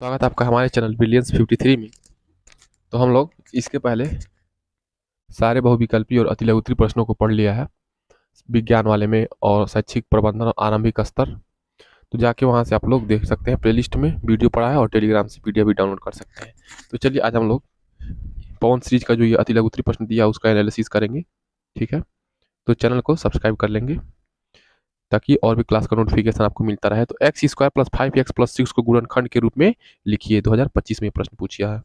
स्वागत है आपका हमारे चैनल बिलियंस 53 में। तो हम लोग इसके पहले सारे बहुविकल्पी और अतिलघुत्री प्रश्नों को पढ़ लिया है विज्ञान वाले में और शैक्षिक प्रबंधन और आरंभिक स्तर। तो जाके वहाँ से आप लोग देख सकते हैं, प्लेलिस्ट में वीडियो पड़ा है और टेलीग्राम से पीडीएफ भी डाउनलोड कर सकते हैं। तो चलिए आज हम लोग पवन सीरीज का जो ये अतिलघुत्री प्रश्न दिया उसका एनालिसिस करेंगे। ठीक है, तो चैनल को सब्सक्राइब कर लेंगे ताकि और भी क्लास का नोटिफिकेशन आपको मिलता रहे। तो x square plus 5x plus 6 को गुणनखंड के रूप में लिखिए। 2025 में ये प्रश्न पूछा है।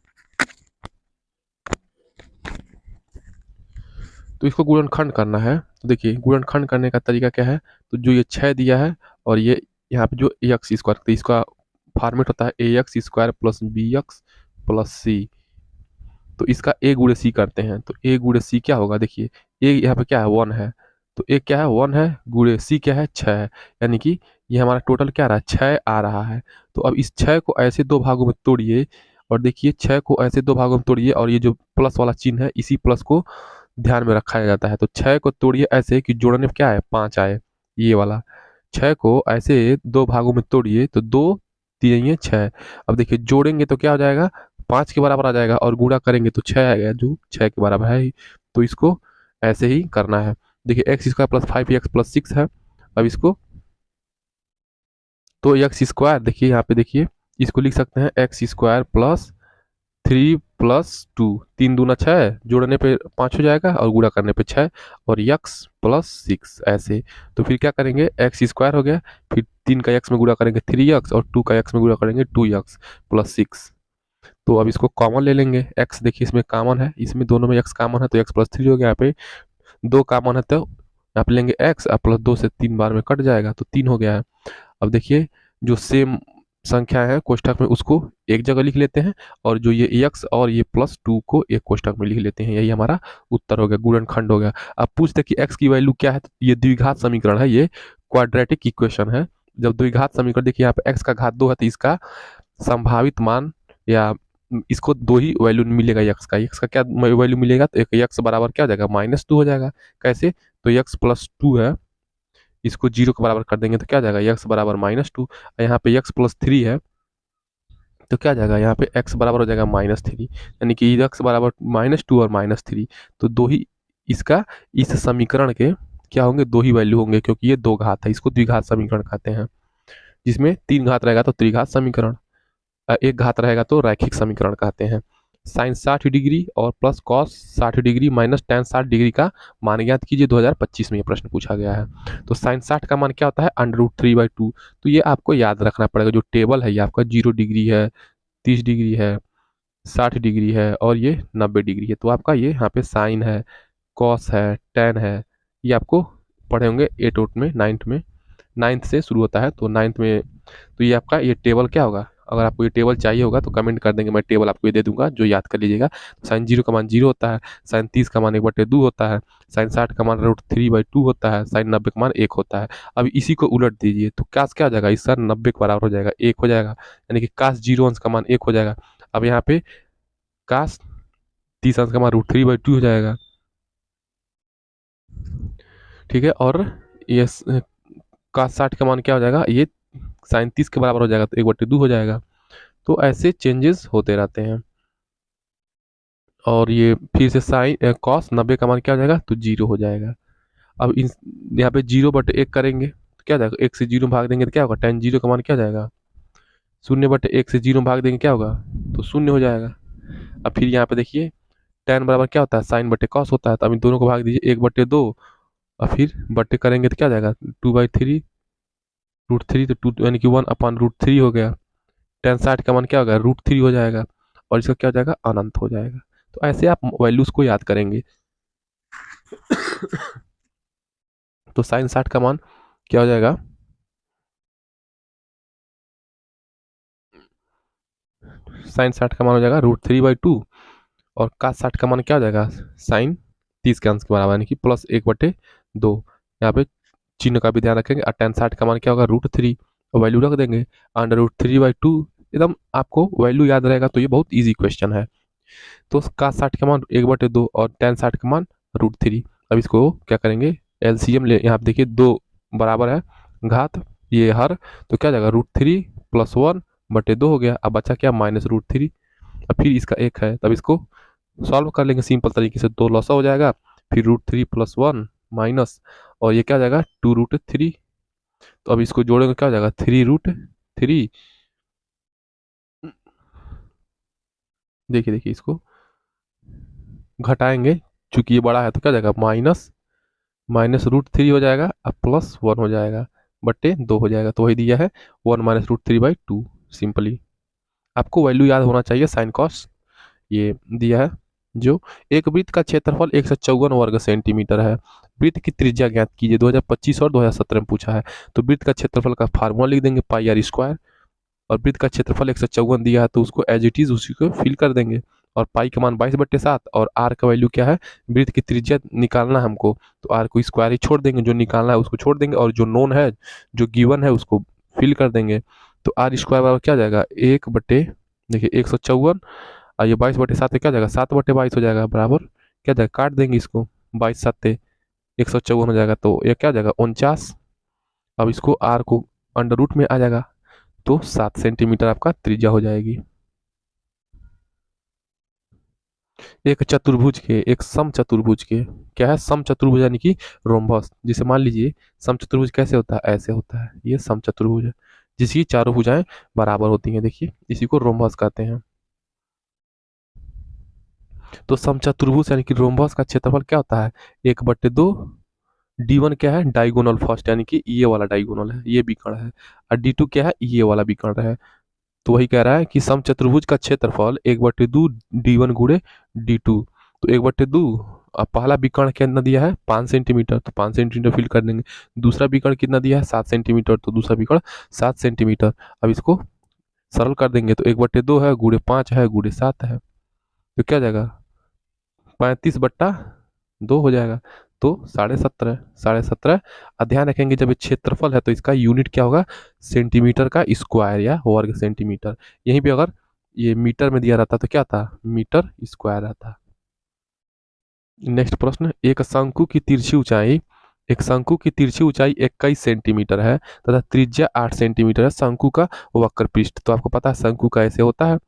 तो इसको गुणनखंड करना है। तो देखिए गुणनखंड करने का तरीका क्या है। तो जो ये 6 दिया है और ये यहाँ पे जो ए एक्स स्क्वायर, तो इसका फॉर्मेट होता है a x square plus b x plus c. तो इसका ए गुणे सी करते हैं। तो ए गुणे सी क्या होगा, देखिए ए यहाँ पे क्या है 1 है, तो ए क्या है 1 है, गुणे सी क्या है 6 है, यानी कि ये हमारा टोटल क्या आ रहा है 6 आ रहा है। तो अब इस 6 को ऐसे दो भागों में तोड़िए और देखिए 6 को ऐसे दो भागों में तोड़िए और ये जो प्लस वाला चिन्ह है इसी प्लस को ध्यान में रखा जाता है। तो 6 को तोड़िए ऐसे कि जोड़ने में क्या है 5 आए, ये वाला 6 को ऐसे दो भागों में तोड़िए तो दो तीन 6। अब देखिए जोड़ेंगे तो क्या हो जाएगा 5 के बराबर आ जाएगा और गुणा करेंगे तो 6 आएगा जो 6 के बराबर है ही। तो इसको ऐसे ही करना है। देखिए x square plus 5x plus 6 है। अब इसको तो एक्स स्क्वायर देखिए यहाँ पे देखिए इसको लिख सकते हैं एक्स स्क्वायर प्लस 3 प्लस 2, 3 दूना 6, जोड़ने पे 5 हो जाएगा और गुणा करने पे 6 और x प्लस 6 ऐसे। तो फिर क्या करेंगे एक्स स्क्वायर हो गया, फिर 3 का x में गुणा करेंगे 3x और 2 का x में गुणा करेंगे 2x प्लस 6। तो अब इसको कॉमन ले लेंगे, x देखिए इसमें कॉमन है, इसमें दोनों में x कॉमन है तो x प्लस 3 हो गया। यहाँ पे 2 कॉमन है तो यहाँ पे लेंगे x और प्लस 2 से 3 बार में कट जाएगा तो 3 हो गया है। अब देखिए जो सेम संख्या है कोष्ठक में उसको एक जगह लिख लेते हैं और जो ये एक्स और ये प्लस 2 को एक कोष्ठक में लिख लेते हैं। यही हमारा उत्तर हो गया, गुणनखंड हो गया। अब पूछते कि एक्स की वैल्यू क्या है, तो ये द्विघात समीकरण है, ये क्वाड्रेटिक इक्वेशन है। जब द्विघात समीकरण देखिए यहाँ पे एक्स का घात 2 है तो इसका संभावित मान या इसको दो ही वैल्यू मिलेगा। एक्स का क्या वैल्यू मिलेगा, तो एक एक्स बराबर क्या हो जाएगा -2 हो जाएगा। कैसे, तो एक्स प्लस 2 है, इसको 0 के बराबर कर देंगे तो क्या जाएगा एक्स बराबर -2। यहाँ पे एक्स प्लस 3 है तो क्या जाएगा यहाँ पे एक्स बराबर हो जाएगा -3, यानी कि एक्स बराबर -2 और -3। तो दो ही इसका इस समीकरण के क्या होंगे, दो ही वैल्यू होंगे क्योंकि ये दो घात है, इसको द्विघात समीकरण कहते हैं। जिसमें 3 घात रहेगा तो त्रिघात समीकरण, एक घात रहेगा तो रैखिक समीकरण कहते हैं। साइन 60 डिग्री और plus cos 60 degree minus ten 60 degree का मान ज्ञात कीजिए। 2025 में ये प्रश्न पूछा गया है। तो साइन 60 का मान क्या होता है √3/2। तो ये आपको याद रखना पड़ेगा। जो टेबल है ये आपका 0 डिग्री है, 30 डिग्री है, 60 डिग्री है और ये 90 डिग्री है। तो आपका ये यहाँ पे साइन है, कॉस है, टेन है, ये आपको पढ़े होंगे 8 में, 9th में, 9th से शुरू होता है तो 9th में। तो ये आपका ये टेबल क्या होगा, अगर आपको ये टेबल चाहिए होगा तो कमेंट कर देंगे, मैं टेबल आपको ये दे दूंगा जो याद कर लीजिएगा। साइन 0 का मान 0 होता है, साइन 30 का मान 1/2 होता है, साइन 60 का मान √3/2 होता है, साइन 90 का मान 1 होता है। अब इसी को उलट दीजिए तो काश क्या हो जाएगा, इसका 90 के बराबर हो जाएगा, 1 हो जाएगा, यानी कि काश 0 अंश का मान 1 हो जाएगा। अब यहाँ पे काश 30 अंश का मान √3/2 हो जाएगा। ठीक है, और ये काश 60 का मान क्या हो जाएगा, ये साइन 30 के बराबर हो जाएगा तो 1/2 हो जाएगा। तो ऐसे चेंजेस होते रहते हैं। और ये फिर से साइन कॉस 90 का मान क्या हो जाएगा, तो 0 हो जाएगा। अब इन यहाँ पे 0/1 करेंगे तो क्या जाएगा, 1 से 0 भाग देंगे तो क्या होगा, tan 0 का मान क्या जाएगा, 0/1 से 0 भाग देंगे क्या होगा, तो 0 हो जाएगा। अब फिर यहाँ पे देखिए tan बराबर क्या होता है, साइन बटे कॉस होता है। तो अब इन दोनों को भाग दीजिए 1/2 और फिर बटे करेंगे तो क्या जाएगा 2/3 √3, तो 2 यानी कि 1/√3 हो गया। tan 60 का मान क्या होगा, √3 हो जाएगा और इसका क्या हो जाएगा, अनंत हो जाएगा। तो ऐसे आप वैल्यूज को याद करेंगे। तो साइन 60 का मान क्या हो जाएगा, साइन 60 का मान हो जाएगा √3/2 और कास 60 का मान क्या हो जाएगा, साइन 30 के अंश के बराबर यानी कि +1/2। यहाँ पे चिन्ह का भी ध्यान रखेंगे। और tan 60 का मान क्या होगा √3 और वैल्यू रख देंगे √3/2। एकदम आपको वैल्यू याद रहेगा तो ये बहुत ईजी क्वेश्चन है। तो कास 60 का मान 1/2 और tan 60 का मान √3। अब इसको क्या करेंगे, एलसीएम ले, यहाँ पे देखिए दो बराबर है घात, ये हर, तो क्या जाएगा √3 + 1 बटे 2 हो गया। अब बचा क्या, -√3। अब फिर इसका 1 है, तब इसको सॉल्व कर लेंगे सिंपल तरीके से। 2 लॉसा हो जाएगा, फिर √3 + 1 माइनस, और ये क्या हो जाएगा 2√3। तो अब इसको जोड़ेंगे क्या हो जाएगा 3√3। देखिए देखिए इसको घटाएंगे, चूंकि ये बड़ा है तो क्या हो जाएगा -√3 हो जाएगा, अब +1 हो जाएगा, बटे 2 हो जाएगा। तो वही दिया है 1 -√3/2। सिंपली आपको वैल्यू याद होना चाहिए साइन कॉस। ये दिया है जो एक वृत्त का क्षेत्रफल 154 वर्ग सेंटीमीटर है। वृत्त की त्रिज्या ज्ञात कीजिए। 2025 और 2017 में पूछा है। तो वृत्त का क्षेत्रफल का फार्मूला लिख देंगे πr²। और वृत्त का क्षेत्रफल 154 दिया है तो उसको एज इट इज उसी को फिल कर देंगे। और पाई का मान 22/7 और आर का वैल्यू क्या है, वृत्त की त्रिज्या निकालना है हमको, तो आर को स्क्वायर ही छोड़ देंगे, जो निकालना है उसको छोड़ देंगे, और जो नोन है, जो गिवन है, उसको फिल कर देंगे। तो आर² बराबर क्या जाएगा 1 बटे, देखिए 154, और ये 22/7 क्या जाएगा 7/22 हो जाएगा, बराबर क्या जाएगा, काट देंगे इसको, 22×7 154 हो जाएगा, तो ये क्या जाएगा 49। अब इसको आर को अंडर रूट में आ जाएगा, तो 7 सेंटीमीटर आपका त्रिज्या हो जाएगी। एक चतुर्भुज के, एक सम चतुर्भुज के, क्या है सम चतुर्भुज यानी कि रोम्बस। जिसे मान लीजिए सम चतुर्भुज कैसे होता है, ऐसे होता है, ये सम चतुर्भुज है जिसकी चारों भुजाएं बराबर होती हैं। देखिए इसी को रोम्बस कहते हैं। तो सम चतुर्भुज यानी कि रोम्बस का क्षेत्रफल क्या होता है 1/2। D1 क्या है डायगोनल फर्स्ट, यानी कि ये वाला डायगोनल है, ये विकर्ण है। और D2 क्या है, ये वाला विकर्ण है। तो वही कह रहा है कि समचतुर्भुज का क्षेत्रफल 1/2 D1 गुणे D2। तो 1/2, अब पहला विकर्ण कितना दिया है 5 सेंटीमीटर, तो 5 सेंटीमीटर फिल कर देंगे। दूसरा विकर्ण कितना दिया है 7 सेंटीमीटर, तो दूसरा विकर्ण 7 सेंटीमीटर। अब इसको सरल कर देंगे तो 1/2 है गुणे 5 है गुणे 7 है, तो क्या जाएगा 35/2 हो जाएगा, तो 17.5 17.5। ध्यान रखेंगे जब ये क्षेत्रफल है तो इसका यूनिट क्या होगा सेंटीमीटर का स्क्वायर या वर्ग सेंटीमीटर। यहीं पे अगर ये मीटर में दिया रहता तो क्या था मीटर स्क्वायर रहता। नेक्स्ट प्रश्न, एक शंकु की तिरछी ऊंचाई 21 सेंटीमीटर है तथा त्रिज्या 8 सेंटीमीटर है। शंकु का वक्र पृष्ठ, तो आपको पता है शंकु का ऐसे होता है,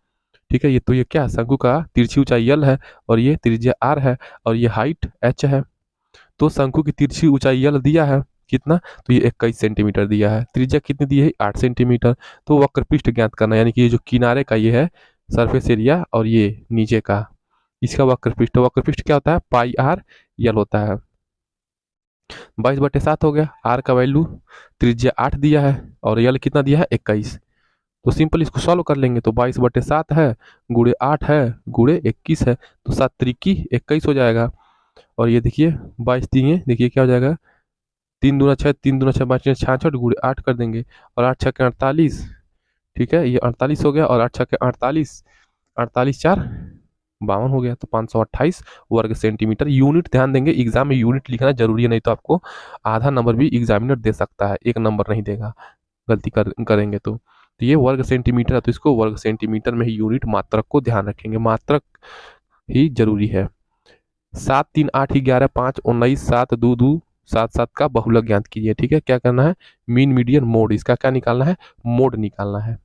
ठीक है। ये तो ये क्या शंकु का तिरछी ऊंचाई L है और ये त्रिज्या R है और ये हाइट H है। तो शंकु की तिरछी ऊंचाई L दिया है कितना, तो ये 21 सेंटीमीटर दिया है, त्रिज्या कितनी दी है 8 सेंटीमीटर। तो वक्र पृष्ठ ज्ञात करना, यानी कि ये जो किनारे का ये है सरफेस एरिया और ये नीचे का इसका वक्र पृष्ठ क्या होता है πr/L होता है। 22/7 हो गया, आर का वैल्यू त्रिज्या 8 दिया है और यल कितना दिया है 21। तो सिंपल इसको सॉल्व कर लेंगे तो 22/7 है गुणे 8 है गुणे 21 है, तो 7 त्रिकी 21 हो जाएगा। और ये देखिए 22 दिए, देखिए क्या हो जाएगा 3 दूना 6, 3 दूना 6 5 66 गुणे 8 कर देंगे, और 8 6 के 48, ठीक है ये 48 हो गया, और 8 6 के 48, 48 4 52 हो गया, तो 528 वर्ग सेंटीमीटर। यूनिट ध्यान देंगे, एग्जाम में यूनिट लिखना जरूरी है, नहीं तो आपको आधा नंबर भी एग्जामिनर दे सकता है, एक नंबर नहीं देगा गलती करेंगे तो ये वर्ग सेंटीमीटर है, तो इसको वर्ग सेंटीमीटर में ही यूनिट मात्रक को ध्यान रखेंगे, मात्रक ही जरूरी है। 7 3 8 11 5 19 7 2 2 7 7 का बहुलक ज्ञात कीजिए, ठीक है। क्या करना है मीन मीडियन मोड, इसका क्या निकालना है मोड निकालना है,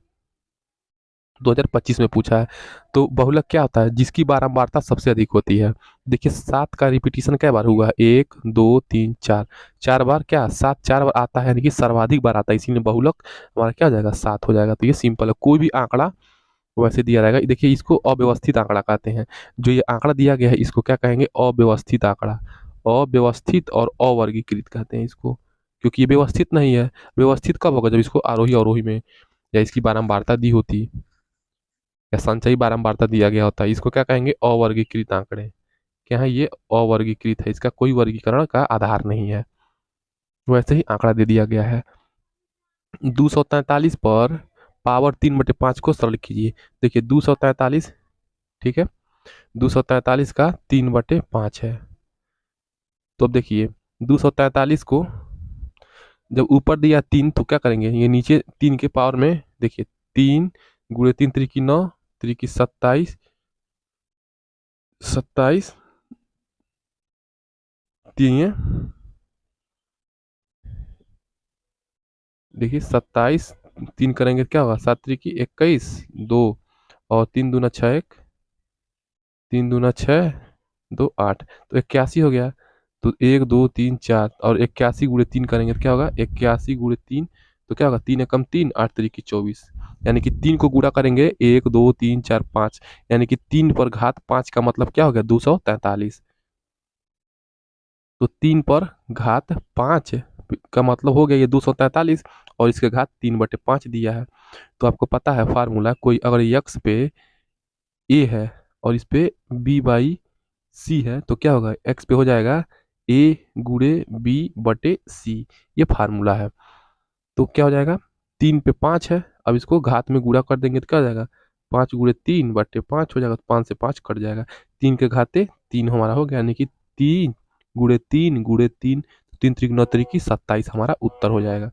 2025 में पूछा है। तो बहुलक क्या होता है जिसकी बारंबारता सबसे अधिक होती है। देखिए 7 का रिपीटिशन कै बार हुआ है 1 2 3 4, 4 बार, क्या 7 4 बार आता है, यानी कि सर्वाधिक बार आता है, इसीलिए बहुलक हमारा क्या हो जाएगा 7 हो जाएगा। तो ये सिंपल है, कोई भी आंकड़ा वैसे दिया रहेगा। देखिए इसको अव्यवस्थित आंकड़ा कहते हैं, जो ये आंकड़ा दिया गया है इसको क्या कहेंगे अव्यवस्थित आंकड़ा, अव्यवस्थित और अवर्गीकृत कहते हैं इसको, क्योंकि ये व्यवस्थित नहीं है। व्यवस्थित कब होगा जब इसको आरोही अवरोही में या इसकी बारंबारता दी होती या संचयी बारंबारता दिया गया होता है। इसको क्या कहेंगे अवर्गीकृत आंकड़े। क्या है ये अवर्गीकृत है, इसका कोई वर्गीकरण का आधार नहीं है, वैसे ही आंकड़ा दे दिया गया है। 243 पर पावर 3/5 को सरल कीजिए। देखिए 243, ठीक है 243 का 3/5 है। तो अब देखिए 243 को जब ऊपर दिया 3 तो क्या करेंगे ये नीचे 3 के पावर में, देखिए 3 गुणे 3 त्रिकी 9 त्रिकी 27 27 तीन, देखिए 27 3 करेंगे तो क्या होगा, 7 त्रिकी 21, 2 और 3 दूना 6, 3 दूना 6, 2 8, तो 81 हो गया। तो 1 2 3 4 और 81 गुणे 3 करेंगे तो क्या होगा, 81 गुणे 3, तो क्या होगा, 3 एकम 3, 8 त्रिकी 24, यानी कि 3 को गुणा करेंगे 1 2 3 4 5, यानी कि 3 पर घात 5 का मतलब क्या हो गया, 243। तो 3 पर घात 5 का मतलब हो गया ये 243, और इसके घात 3/5 दिया है। तो आपको पता है फार्मूला, कोई अगर यक्स पे ए है और इस पे बी बाई सी है तो क्या होगा, एक्स पे हो जाएगा ए गुणे बी बटे सी, ये फार्मूला है। तो क्या हो जाएगा, 3 पे 5 है, अब इसको घात में गुणा कर देंगे तो क्या हो जाएगा, 5 गुणे 3/5 हो जाएगा, तो 5 से 5 कट जाएगा, 3 के घाते 3 हमारा हो गया, यानी कि 3 गुणे 3 गुणे 3, 3 त्रिक 9 त्रिकी 27 हमारा उत्तर हो जाएगा।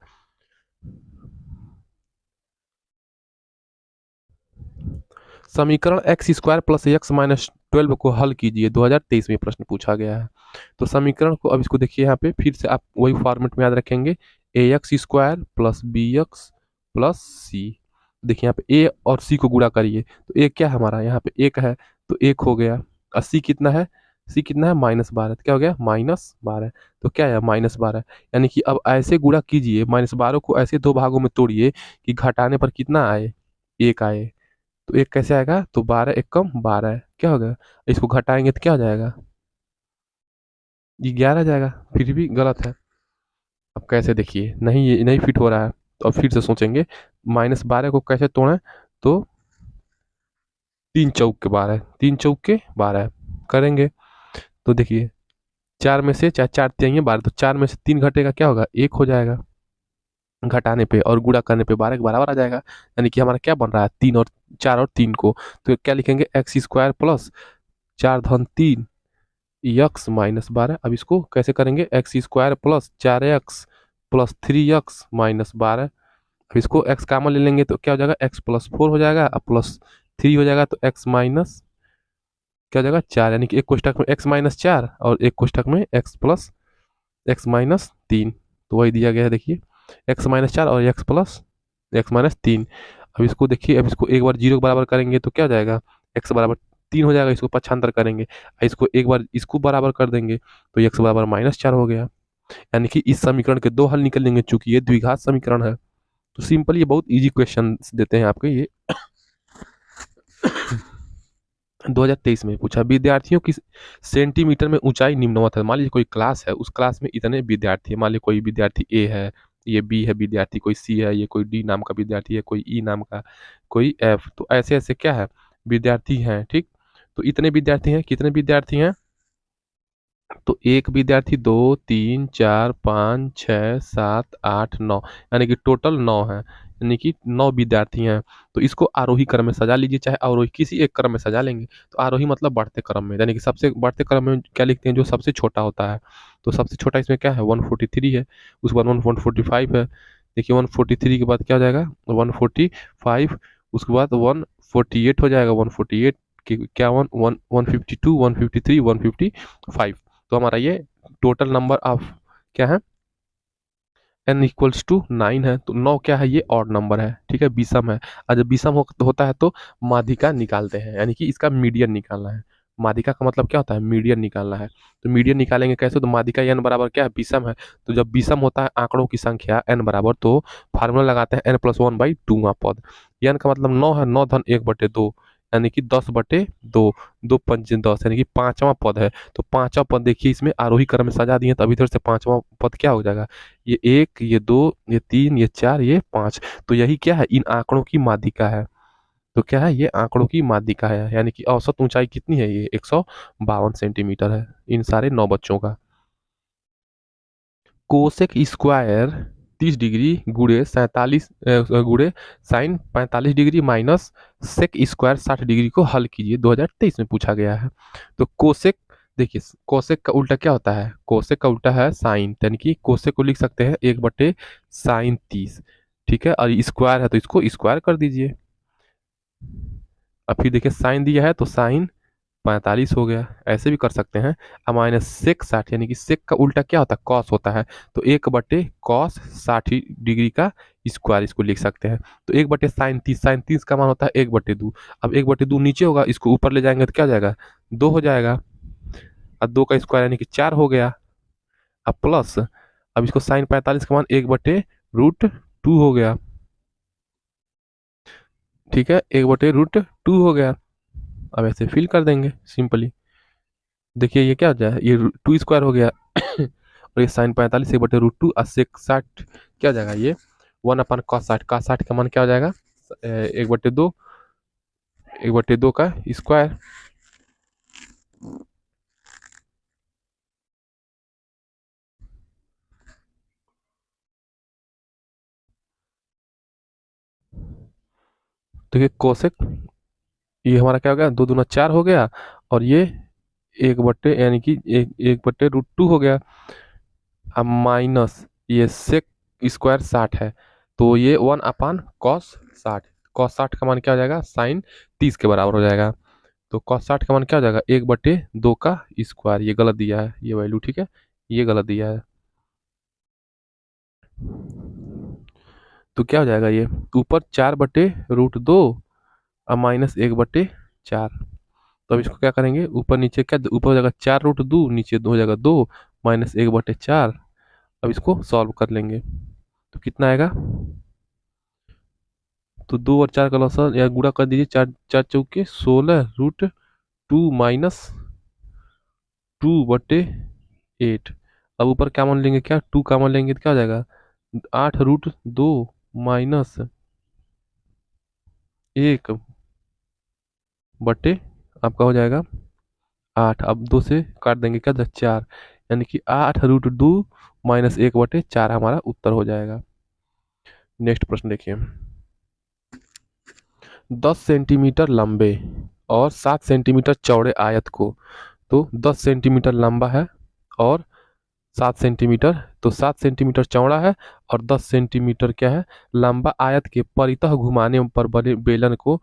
समीकरण x square plus x minus 12 को हल कीजिए, 2023 में प्रश्न पूछा गया है। तो समीकरण को अब इसको देखिए, यहाँ पे फिर से आप वही फॉर्मेट में याद रखेंगे, a x square plus b x plus c. देखिए यहाँ पे ए और सी को गुणा करिए, तो ए क्या है हमारा, यहाँ पे एक है तो एक हो गया, और सी कितना है, सी कितना है -12, तो क्या हो गया -12, तो क्या है -12, यानी कि अब ऐसे गुणा कीजिए, -12 को ऐसे दो भागों में तोड़िए कि घटाने पर कितना आए, एक आए। तो एक कैसे आएगा, तो 12 एक कम 12 क्या होगा, इसको घटाएंगे तो क्या हो जाएगा, ये 11 जाएगा, फिर भी गलत है। अब कैसे देखिए, नहीं ये नहीं फिट हो रहा है, तो अब फिर से सोचेंगे, -12 को कैसे तोड़ें, तो 3 चौक के 12, 3 चौक के 12 करेंगे। तो देखिए, चार में से, चाहे चार तिहाई 12, तो 4 में से 3 घटेगा क्या होगा, एक हो जाएगा घटाने पे, और गुणा करने पे 12 के बराबर आ जाएगा, यानी कि हमारा क्या बन रहा है, 3 को। तो क्या लिखेंगे, एक्स स्क्वायर प्लस 4 धन 3 x-12। अब इसको कैसे करेंगे, x square plus 4x plus 3x-12। अब इसको x कामन ले लेंगे तो क्या हो जाएगा, x प्लस 4 हो जाएगा, अब प्लस 3 हो जाएगा, तो x माइनस क्या हो जाएगा 4, यानी कि एक कोष्टक में x-4 और एक कोष्टक में x प्लस x-3, तो वही दिया गया है देखिए, x-4 और x+x-3। अब इसको देखिए, अब इसको एक बार 0 के बराबर करेंगे तो क्या हो जाएगा, x बराबर 3 हो जाएगा, इसको पक्षांतर करेंगे, इसको एक बार इसको बराबर कर देंगे तो x बराबर -4 हो गया। यानी कि इस समीकरण के दो हल निकलेंगे, चूंकि ये द्विघात समीकरण है। तो सिंपल, ये बहुत इजी क्वेश्चन देते हैं आपके ये। 2023 में पूछा, विद्यार्थियों की सेंटीमीटर में ऊंचाई निम्नवत है। मान लीजिए कोई क्लास है, उस क्लास में इतने विद्यार्थी है, मान लीजिए कोई विद्यार्थी ए है, ये बी है विद्यार्थी, कोई सी है, ये कोई डी नाम का विद्यार्थी है, कोई ई नाम का, कोई एफ, तो ऐसे ऐसे क्या है, विद्यार्थी हैं, ठीक। तो इतने विद्यार्थी हैं, कितने विद्यार्थी हैं, तो एक विद्यार्थी, 2 3 4 5 6 7 8 9, यानी कि टोटल 9 है, यानी कि 9 विद्यार्थी हैं। तो इसको आरोही क्रम में सजा लीजिए, चाहे अवरोही, किसी एक क्रम में सजा लेंगे। तो आरोही मतलब बढ़ते क्रम में, यानी कि सबसे बढ़ते क्रम में क्या लिखते हैं, जो सबसे छोटा होता है। तो सबसे छोटा इसमें क्या है, 143 है, उसके बाद 145 है। देखिए 143 के बाद क्या हो जाएगा, 145, उसके बाद 148 हो जाएगा, 148 के क्या, 152 153 155। तो हमारा ये टोटल नंबर ऑफ क्या है, n=9 है, तो 9 क्या है, ये ऑड नंबर है, ठीक है, विषम है। और जब विषम होता है तो माध्यिका निकालते हैं, यानी कि इसका मीडियन निकालना है। माध्यिका का मतलब क्या होता है, मीडियन निकालना है। तो मीडियन निकालेंगे कैसे, तो माध्यिका n बराबर क्या है, विषम है। तो जब विषम होता है आंकड़ों की संख्या n बराबर, तो फार्मूला लगाते हैं n+1/2वां पद। n का मतलब 9 है, 9 धन 1/2, यानी कि 10/2, 2×5 = 10, यानी कि पांचवा पद है। तो पांचवा पद देखिए, इसमें आरोही क्रम में सजा दिए, तब इधर से पांचवा पद क्या हो जाएगा, ये 1 ये 2 ये 3 ये 4 ये 5। तो यही क्या है, इन आंकड़ों की माध्यिका है। तो क्या है, ये आंकड़ों की माध्यिका है, यानी कि औसत ऊंचाई कितनी है, ये 152 सेंटीमीटर है इन सारे 9 बच्चों का। कोसेक स्क्वायर 30 डिग्री गुणे 47 गुणे sine 45 degree minus sec square 60 degree को हल कीजिए, 2023 में पूछा गया है। तो कोसेक, देखिए कोसेक का उल्टा क्या होता है, कोसेक का उल्टा है साइन, यानी कि कोसेक को लिख सकते हैं 1/sin30, ठीक है, और स्क्वायर है तो इसको स्क्वायर कर दीजिए। अब फिर देखिए साइन दिया है तो साइन 45 हो गया, ऐसे भी कर सकते हैं। अब माइनस सेक 60, यानी कि सेक का उल्टा क्या होता है, कॉस होता है, तो 1/cos 60 डिग्री का स्क्वायर इसको लिख सकते हैं। तो 1/sin30, sin30 का मान होता है 1/2। अब 1/2 नीचे होगा, इसको ऊपर ले जाएंगे तो क्या हो जाएगा, 2 हो जाएगा। अब 2 का स्क्वायर यानी कि 4 हो गया। अब प्लस, अब इसको sin45 का मान 1/√2 हो गया। ठीक है, 1/√2 हो गया। अब ऐसे फिल कर देंगे सिंपली। देखिए ये क्या हो जाए, ये 2 स्क्वायर हो गया और ये sin45 1/√2 और sec 60 क्या हो जाएगा, ये 1/cos 60। cos 60 का मान क्या हो जाएगा, 1/2, 1/2 का स्क्वायर। तो ये कोसेक, ये हमारा क्या हो गया, 2 दूना 4 हो गया। और ये 1 यानी कि 1/√2 हो गया। अब माइनस ये सेक स्क्वायर 60 है, तो ये 1/cos 60। cos 60 का मान क्या हो जाएगा, sin30 के बराबर हो जाएगा। तो cos 60 का मान क्या हो जाएगा, 1/2 का स्क्वायर। ये गलत दिया है ये वैल्यू, ठीक है, ये गलत दिया है। तो क्या हो जाएगा, ये ऊपर 4/√2 और माइनस 1/4। तो अब इसको क्या करेंगे, ऊपर नीचे क्या, ऊपर हो जाएगा 4√2, नीचे हो जाएगा 2, माइनस 1/4। अब इसको सॉल्व कर लेंगे तो कितना आएगा, तो 2 और 4 का लॉस या गुणा कर दीजिए, 4×4 = 16√2 माइनस 2/8। अब ऊपर क्या मान लेंगे, क्या 2 का मान लेंगे तो क्या हो जाएगा, 8√2 माइनस 1/, आपका हो जाएगा 8। अब 2 से काट देंगे क्या, 4, यानी कि 8√2 माइनस 1/4 हमारा उत्तर हो जाएगा। नेक्स्ट प्रश्न देखिए, 10 सेंटीमीटर लंबे और 7 सेंटीमीटर चौड़े आयत को, तो 10 सेंटीमीटर लंबा है और 7 सेंटीमीटर, तो 7 सेंटीमीटर चौड़ा है और 10 सेंटीमीटर क्या है, लंबा आयत के परितः घुमाने पर बने बेलन को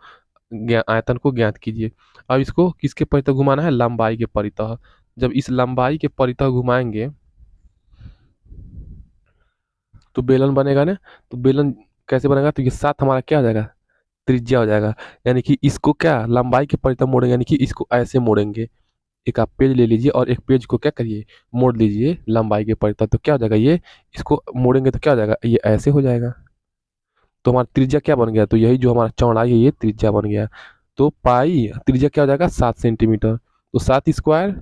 आयतन को ज्ञात कीजिए। अब इसको किसके परितः घुमाना है, लंबाई के परितः। जब इस लंबाई के परितः घुमाएंगे तो बेलन बनेगा ना। तो बेलन कैसे बनेगा, तो ये 7 हमारा क्या हो जाएगा, त्रिज्या हो जाएगा। यानी कि इसको क्या लंबाई के परितः मोड़ेंगे, यानी कि इसको ऐसे मोड़ेंगे। एक आप पेज ले लीजिए और एक पेज को क्या करिए, मोड़ लीजिए लंबाई के परितः। तो क्या हो जाएगा, ये इसको मोड़ेंगे तो क्या हो जाएगा, ये ऐसे हो जाएगा। तो हमारा त्रिज्या क्या बन गया, तो यही जो हमारा चौड़ाई है ये त्रिज्या बन गया। तो पाई त्रिज्या क्या हो जाएगा, 7 सेंटीमीटर। तो 7 स्क्वायर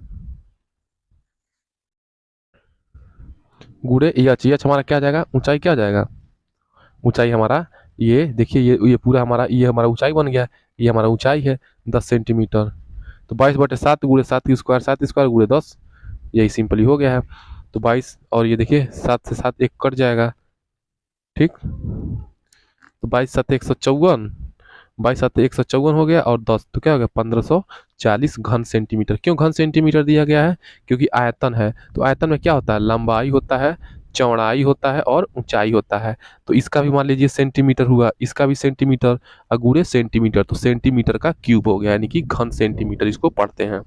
गुड़े एच हमारा क्या आ जाएगा, ऊंचाई क्या आ जाएगा, ऊंचाई हमारा, ये देखिए ये पूरा हमारा, ये हमारा ऊंचाई बन गया। ये हमारा ऊंचाई है 10 सेंटीमीटर। तो 22/7 गुड़े 7 की स्क्वायर, 7 स्क्वायर गुड़े 10, यही सिंपली हो गया है। तो 22, और ये देखिए 7 से 7 एक कट जाएगा, ठीक। तो 22×7 = 154, 22×7 = 154 हो गया, और 10 तो क्या हो गया, 1540 घन सेंटीमीटर। क्यों घन सेंटीमीटर दिया गया है, क्योंकि आयतन है। तो आयतन में क्या होता है, लंबाई होता है, चौड़ाई होता है और ऊंचाई होता है। तो इसका भी मान लीजिए सेंटीमीटर हुआ, इसका भी सेंटीमीटर, अगूड़े सेंटीमीटर, तो सेंटीमीटर का क्यूब हो गया, यानी कि घन सेंटीमीटर इसको पढ़ते हैं।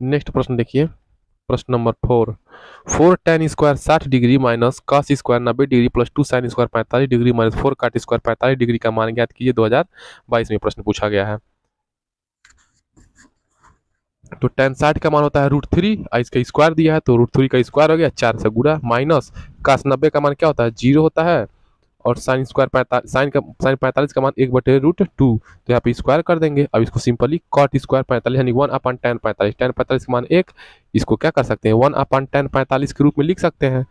नेक्स्ट प्रश्न देखिए, प्रश्न number 4। 4 tan² 60 degree minus cos² 90 degree plus 2 sin² 45 degree minus 4 cot² 45 degree का मान ज्ञात कीजिए। 2022 में प्रश्न पूछा गया है। तो tan 60 का मान होता है √3, इसका स्क्वायर दिया है तो √3 का स्क्वायर हो गया, 4 से गुणा, माइनस cos 90 का मान क्या होता है, 0 होता है। और sin 45 का मान 1/√2, तो यहाँ पे स्क्वायर कर देंगे। अब इसको सिंपली cot² 45 यानी 1/tan 45, tan 45 का मान 1, इसको क्या कर सकते हैं, 1/tan 45 के रूप में लिख सकते हैं,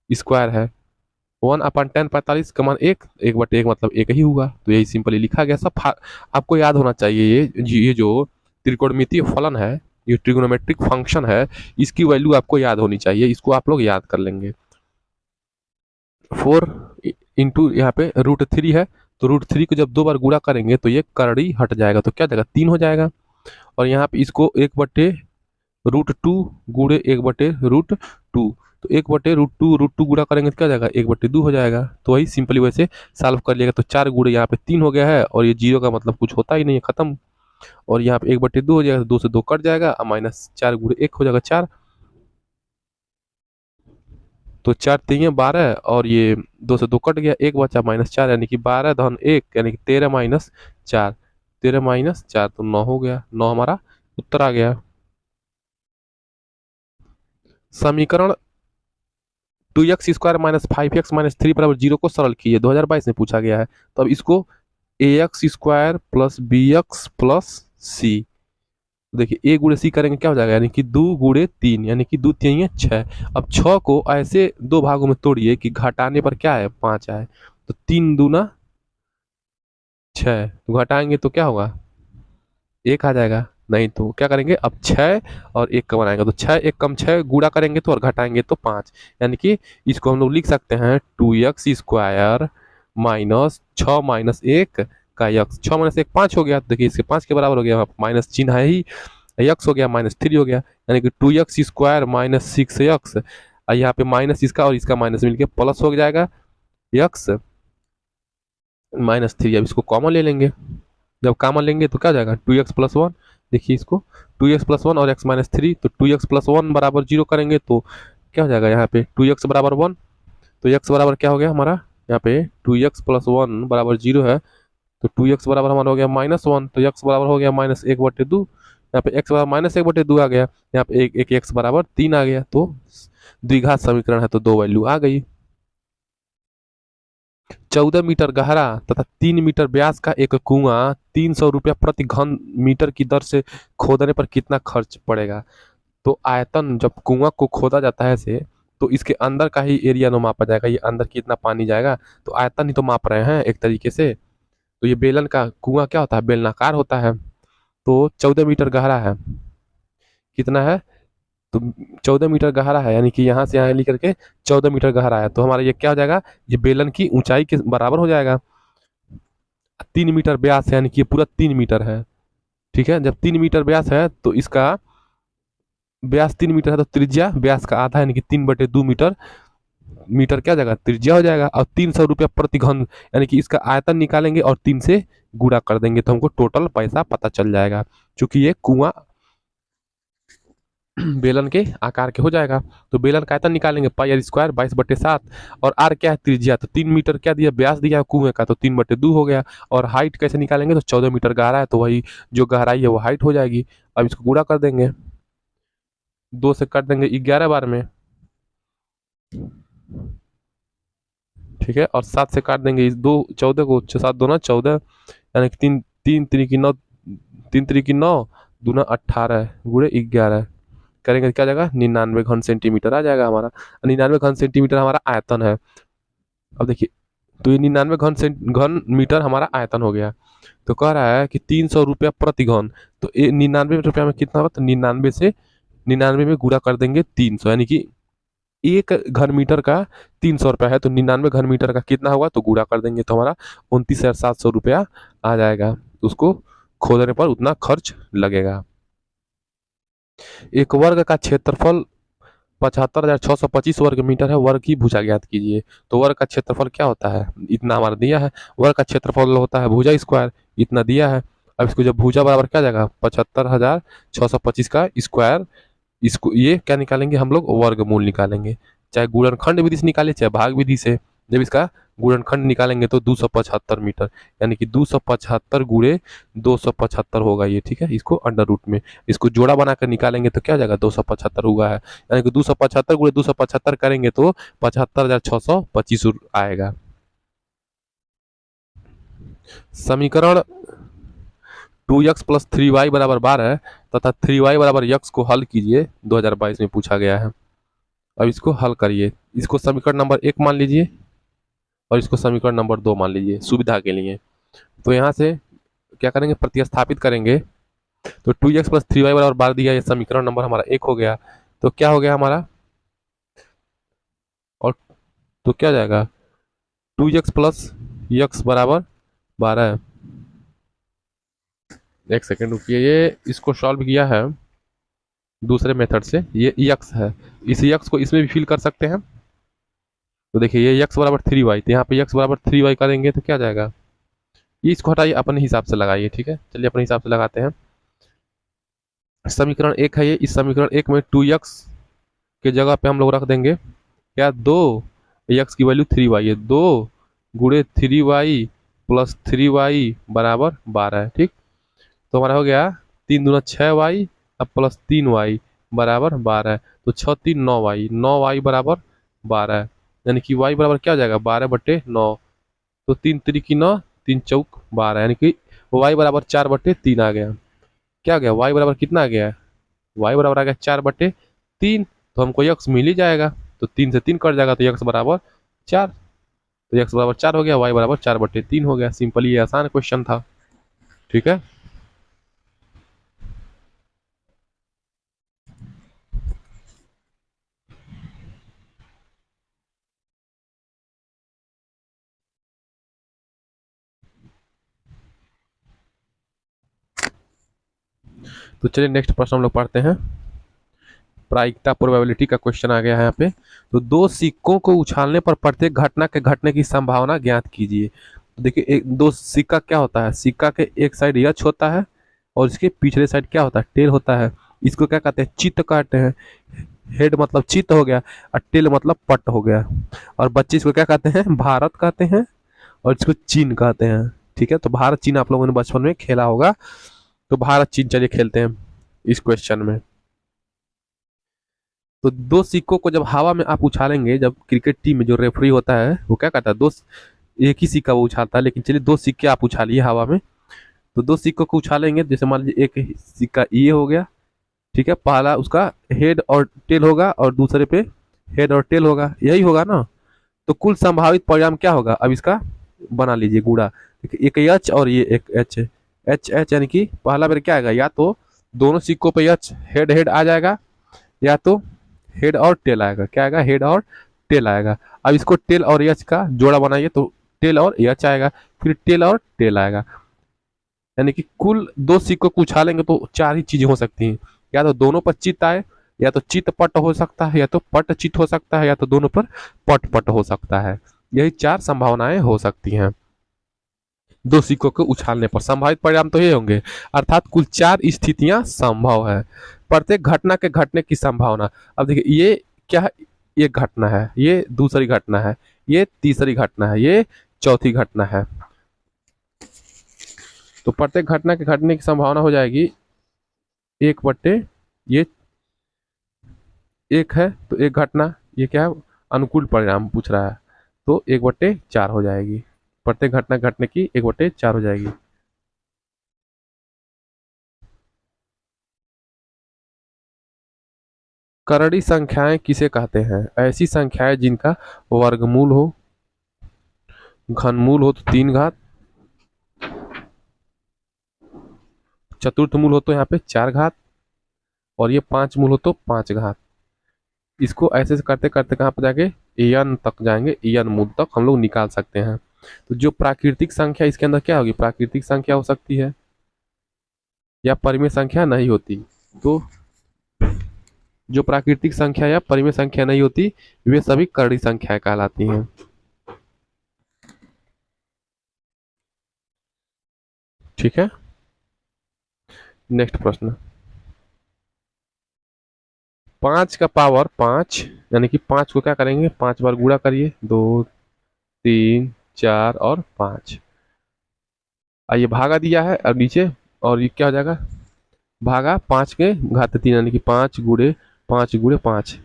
स्क्वायर है। 1/tan 45 का मान 1 मतलब 1 ही हुआ, तो यही सिंपली लिखा गया। सब आपको याद होना चाहिए, ये जो त्रिकोणमितीय फलन है, ये ट्रिग्नोमेट्रिक फंक्शन है, इसकी वैल्यू आपको याद होनी चाहिए, इसको आप लोग याद कर लेंगे। 4 इंटू यहाँ पे √3 है, तो √3 को जब 2 बार गुणा करेंगे तो ये करड़ी हट जाएगा, तो क्या जाएगा, 3 हो जाएगा। और यहाँ पे इसको 1/√2 गुणे 1/√2, तो 1/√2 गुणा करेंगे तो क्या जाएगा, 1/2 हो जाएगा। तो वही सिंपली वैसे सॉल्व कर लिएगा। तो 4 गुणे यहाँ पे 3 हो गया है, और ये 0 का मतलब कुछ होता ही नहीं है, खत्म। और यहाँ पे 1/2 हो जाएगा, 2 से 2 कट जाएगा, और माइनस 4 गुणे 1 हो जाएगा 4। तो 4 3 12 और ये 2 से 2 कट गया, एक बचा -4 यानी कि 12 धन 1 यानी कि 13 माइनस 4, 13 माइनस 4 तो 9 हो गया, 9 हमारा उत्तर आ गया। समीकरण 2x² - 5x - 3 बराबर 0 को सरल कीजिए, 2022 में पूछा गया है। तो अब इसको ax² plus bx plus c, देखिए a गुणे सी करेंगे क्या हो जाएगा, यानी कि 2 गुणे 3 यानी कि 2 3 6। अब 6 को ऐसे दो भागों में तोड़िए कि घटाने पर क्या है, 5 आए, तो 3 दूना 6, तो घटाएंगे तो क्या होगा, 1 आ जाएगा। नहीं तो क्या करेंगे, अब 6 और 1 कम आएगा, तो 6 1 कम 6 गुणा करेंगे तो और घटाएंगे तो 5, यानी कि इसको हम लोग लिख सकते हैं 2x² माइनस 6 माइनस 1 का यक्स, 6 माइनस 1 5 हो गया, तो देखिए इसके 5 के बराबर हो गया, माइनस चिन्ह है ही, यक्स हो गया -3 हो गया, यानी कि 2x² माइनस 6x, यहाँ पे माइनस इसका और इसका माइनस मिलके प्लस हो जाएगा यक्स -3। अब इसको कॉमन ले लेंगे, जब कॉमन लेंगे तो क्या हो जाएगा 2x+1, देखिए इसको 2x+1 और x-3, तो 2x+1 बराबर 0 करेंगे तो क्या हो जाएगा, यहाँ पे 2x बराबर 1, तो x बराबर क्या हो गया हमारा, यहाँ पे 2x+1 बराबर 0 है, तो 2x बराबर हमारा हो गया -1, तो x बराबर हो गया -1/2, यहाँ पे x बराबर -1/2 आ गया, यहाँ पे एक x बराबर 3 आ गया, तो द्विघात समीकरण है तो दो वैल्यू आ गई। 14 मीटर गहरा तथा 3 मीटर व्यास का एक कुआं 300 रुपया प्रति घन मीटर की दर से खोदने पर कितना खर्च पड़ेगा। तो आयतन जब कुआं को खोदा जाता है से, तो इसके अंदर का ही एरिया तो मापा जाएगा, ये अंदर कितना पानी जाएगा, तो आयतन ही तो माप रहे हैं एक तरीके से। तो ये बेलन का कुआं क्या होता है, बेलनाकार होता है, तो 14 मीटर गहरा है, कितना है, तो 14 मीटर गहरा है, यानी कि यहाँ से यहाँ लेकर के 14 मीटर गहरा है, तो हमारा ये क्या हो जाएगा, ये बेलन की ऊंचाई के बराबर हो जाएगा। 3 मीटर व्यास है, यानी कि ये पूरा 3 मीटर है, ठीक है, जब 3 मीटर व्यास है तो इसका व्यास 3 मीटर है, तो त्रिज्या व्यास का आधा यानी कि 3/2 मीटर, मीटर क्या हो जाएगा, त्रिज्या हो जाएगा, और 300 रुपया प्रति घन, यानी कि इसका आयतन निकालेंगे और 3 से गुणा कर देंगे तो हमको टोटल पैसा पता चल जाएगा, क्योंकि ये कुआं बेलन के आकार के हो जाएगा। तो बेलन का आयतन निकालेंगे πr² 22/7, और आर क्या है, त्रिज्या, तो 3 मीटर क्या दिया, व्यास दिया कुएं का, तो 3/2 हो गया, और हाइट कैसे निकालेंगे, तो 14 मीटर गहरा है, तो वही जो गहराई है वो हाइट हो जाएगी। अब इसको गुणा कर देंगे, 2 से काट देंगे 11 बार में, ठीक है, और 7 से काट देंगे इस 2 14 को, 7 2 14, यानी कि 3 3 3 की 9, 3 3 की 9 दूना 18 गुणे 11 करेंगे तो क्या जाएगा, 99 घन सेंटीमीटर आ जाएगा हमारा, 99 घन सेंटीमीटर हमारा आयतन है। अब देखिए, तो ये 99 घन मीटर हमारा आयतन हो गया। तो कह रहा है कि 300 रुपया प्रति घन, तो 99 रुपया में कितना होगा, तो 99 से 99 में गुणा कर देंगे 300, यानी कि एक घन मीटर का 300 रुपया है, तो 99 घन मीटर का कितना होगा, तो गुणा कर देंगे तो हमारा 29,700 रुपया आ जाएगा, उसको खोदने पर उतना खर्च लगेगा। एक वर्ग का क्षेत्रफल 75,625 वर्ग मीटर है, वर्ग की भुजा ज्ञात कीजिए। तो वर्ग का क्षेत्रफल क्या होता है, इतना हमारा दिया है, वर्ग का क्षेत्रफल होता है भुजा स्क्वायर, इतना दिया है। अब इसको जब भुजा बराबर क्या जाएगा, 75,625 का स्क्वायर, इसको ये क्या निकालेंगे हम लोग, वर्गमूल निकालेंगे, चाहे गुणनखंड विधि से निकाले चाहे भाग विधि से। जब इसका गुणनखंड निकालेंगे तो 275 मीटर, यानी कि 275 गुणे 275 होगा ये, ठीक है, इसको अंडर रूट में इसको जोड़ा बनाकर निकालेंगे तो क्या हो जाएगा, 275 हुआ है, यानी कि 275 गुणे 275 करेंगे तो 75,625 आएगा। समीकरण 2x+3y बराबर 12 तथा 3y बराबर यक्स को हल कीजिए, 2022 में पूछा गया है। अब इसको हल करिए, इसको समीकरण नंबर 1 मान लीजिए और इसको समीकरण नंबर 2 मान लीजिए सुविधा के लिए। तो यहाँ से क्या करेंगे, प्रतिस्थापित करेंगे, तो 2x+3y बराबर 12 दिया, ये समीकरण नंबर हमारा 1 हो गया, तो क्या हो गया हमारा, और तो क्या जाएगा 2x+x बराबर 12, एक सेकेंड रुकिए, ये इसको सॉल्व किया है दूसरे मेथड से, ये यक्स है, इस यक्स को इसमें भी फिल कर सकते हैं। तो देखिए ये यक्स बराबर 3y, तो यहाँ पे यक्स बराबर 3y करेंगे तो क्या जाएगा, ये इसको हटाइए, अपने हिसाब से लगाइए, ठीक है, चलिए अपने हिसाब से लगाते हैं। समीकरण 1 है ये, इस समीकरण 1 में 2x के जगह पे हम लोग रख देंगे क्या 2, एक्स की वैल्यू 3y है, 2 गुणे 3y प्लस 3y बराबर 12 है। ठीक, तो हमारा हो गया 3 दूना 6y अब प्लस 3y बराबर 12 है। तो 6 3 9y, 9y बराबर 12 है। यानी कि y बराबर क्या हो जाएगा, 12/9। तो 3 3 की 9, 3 चौक 12, यानी कि y बराबर 4/3 आ गया। क्या आ गया, y बराबर कितना आ गया, y बराबर आ गया 4/3। तो हमको x मिल ही जाएगा। तो 3 से 3 कट जाएगा, तो x बराबर 4। तो x बराबर 4 हो गया, y बराबर 4/3 हो गया। सिंपली ये आसान क्वेश्चन था। ठीक है। तो चलिए नेक्स्ट प्रश्न हम लोग पढ़ते हैं। प्रायिकता प्रोबेबिलिटी का क्वेश्चन आ गया है यहाँ पे। तो दो सिक्कों को उछालने पर प्रत्येक घटना के घटने की संभावना ज्ञात कीजिए। तो देखिए, एक दो सिक्का क्या होता है, सिक्का के एक साइड यक्ष होता है और इसके पिछले साइड क्या होता है, टेल होता है। इसको क्या कहते हैं, चित्त कहते हैं। हेड मतलब चित्त हो गया और टेल मतलब पट हो गया। और बच्चे इसको क्या कहते हैं, भारत कहते हैं और इसको चीन कहते हैं। ठीक है, तो भारत चीन आप लोगों ने बचपन में खेला होगा। तो भारत चीन चलिए खेलते हैं इस क्वेश्चन में। तो दो सिक्कों को जब हवा में आप उछालेंगे, जब क्रिकेट टीम में जो रेफरी होता है वो क्या करता है, दो एक ही सिक्का वो उछालता है, लेकिन चलिए दो सिक्के आप उछालिए हवा में। तो दो सिक्कों को उछालेंगे, जैसे मान लीजिए एक सिक्का ये हो गया। ठीक है, पहला उसका हेड और टेल होगा और दूसरे पे हेड और टेल होगा, यही होगा ना। तो कुल संभावित परिणाम क्या होगा, अब इसका बना लीजिए गुड़ा। देखिए, एक एच और ये एक एच है। एच एच यानी कि पहला बार क्या आएगा, या तो दोनों सिक्कों पे एच हेड हेड आ जाएगा, या तो हेड और टेल आएगा। क्या आएगा, हेड और टेल आएगा। अब इसको टेल और एच का जोड़ा बनाइए, तो टेल और एच आएगा, फिर टेल और टेल आएगा। यानी कि कुल दो सिक्कों को उछालेंगे तो चार ही चीजें हो सकती हैं। या तो दोनों पर चित्त आए, या तो चित्त पट हो सकता है, या तो पट चित्त हो सकता है, या तो दोनों पर पट पट हो सकता है। यही चार संभावनाएं हो सकती हैं दो सिक्कों को उछालने पर। संभावित परिणाम तो ये होंगे, अर्थात कुल चार स्थितियां संभव है। प्रत्येक घटना के घटने की संभावना। अब देखिए, ये क्या है, ये घटना है, ये दूसरी घटना है, ये तीसरी घटना है, ये चौथी घटना है। तो प्रत्येक घटना के घटने की संभावना हो जाएगी 1/, ये एक है तो एक घटना, ये क्या है, अनुकूल परिणाम पूछ रहा है, तो 1/4 हो जाएगी। प्रत्येक घटना घटने की 1/4 हो जाएगी। करड़ी संख्याएं किसे कहते हैं, ऐसी संख्याएं जिनका वर्गमूल हो, घनमूल हो तो 3 घात, चतुर्थ मूल हो तो यहाँ पे 4 घात, और ये 5 मूल हो तो 5 घात। इसको ऐसे से करते करते कहाँ पर जाके एन तक जाएंगे, एन मूल तक हम लोग निकाल सकते हैं। तो जो प्राकृतिक संख्या इसके अंदर क्या होगी, प्राकृतिक संख्या हो सकती है या परिमेय संख्या नहीं होती। तो जो प्राकृतिक संख्या या परिमेय संख्या नहीं होती, वे सभी करड़ी संख्याएं कहलाती हैं। ठीक है, नेक्स्ट प्रश्न। 5 का पावर 5, यानी कि 5 को क्या करेंगे, 5 बार गुणा करिए, 2 3 4 और 5। ये भागा दिया है और नीचे, और ये क्या हो जाएगा, भागा 5 के घात 3, यानी कि 5 गुणे 5 गुणे 5।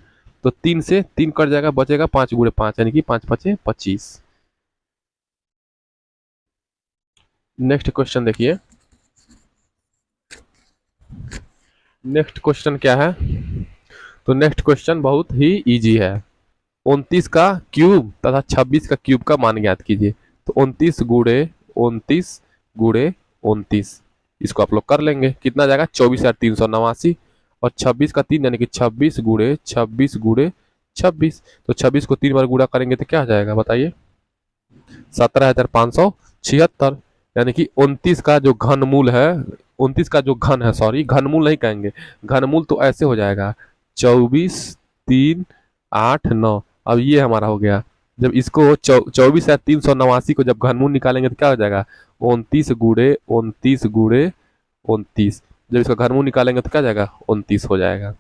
तो 3 से 3 कट जाएगा, बचेगा 5 गुणे 5, यानी कि 5 5 25। नेक्स्ट क्वेश्चन देखिए। नेक्स्ट क्वेश्चन क्या है, तो नेक्स्ट क्वेश्चन बहुत ही इजी है। 29 का क्यूब तथा 26 का क्यूब का मान ज्ञात कीजिए। तो 29 गुणे 29 इसको आप लोग कर लेंगे, कितना जाएगा, 24,389। और 26 का 3, यानी कि 26 गुणे 26 गुणे 26। तो 26 को 3 बार गुणा करेंगे तो क्या आ जाएगा बताइए, 17,576। यानी कि 29 का जो घनमूल है, 29 का जो घन है, सॉरी घनमूल नहीं कहेंगे, घनमूल तो ऐसे हो जाएगा 24 3 8 9। अब ये हमारा हो गया। जब इसको 24,389 को जब घनमूल निकालेंगे तो क्या हो जाएगा, 29 गुणे 29 गुणे 29। जब इसका घनमूल निकालेंगे तो क्या हो जाएगा, 29 हो जाएगा।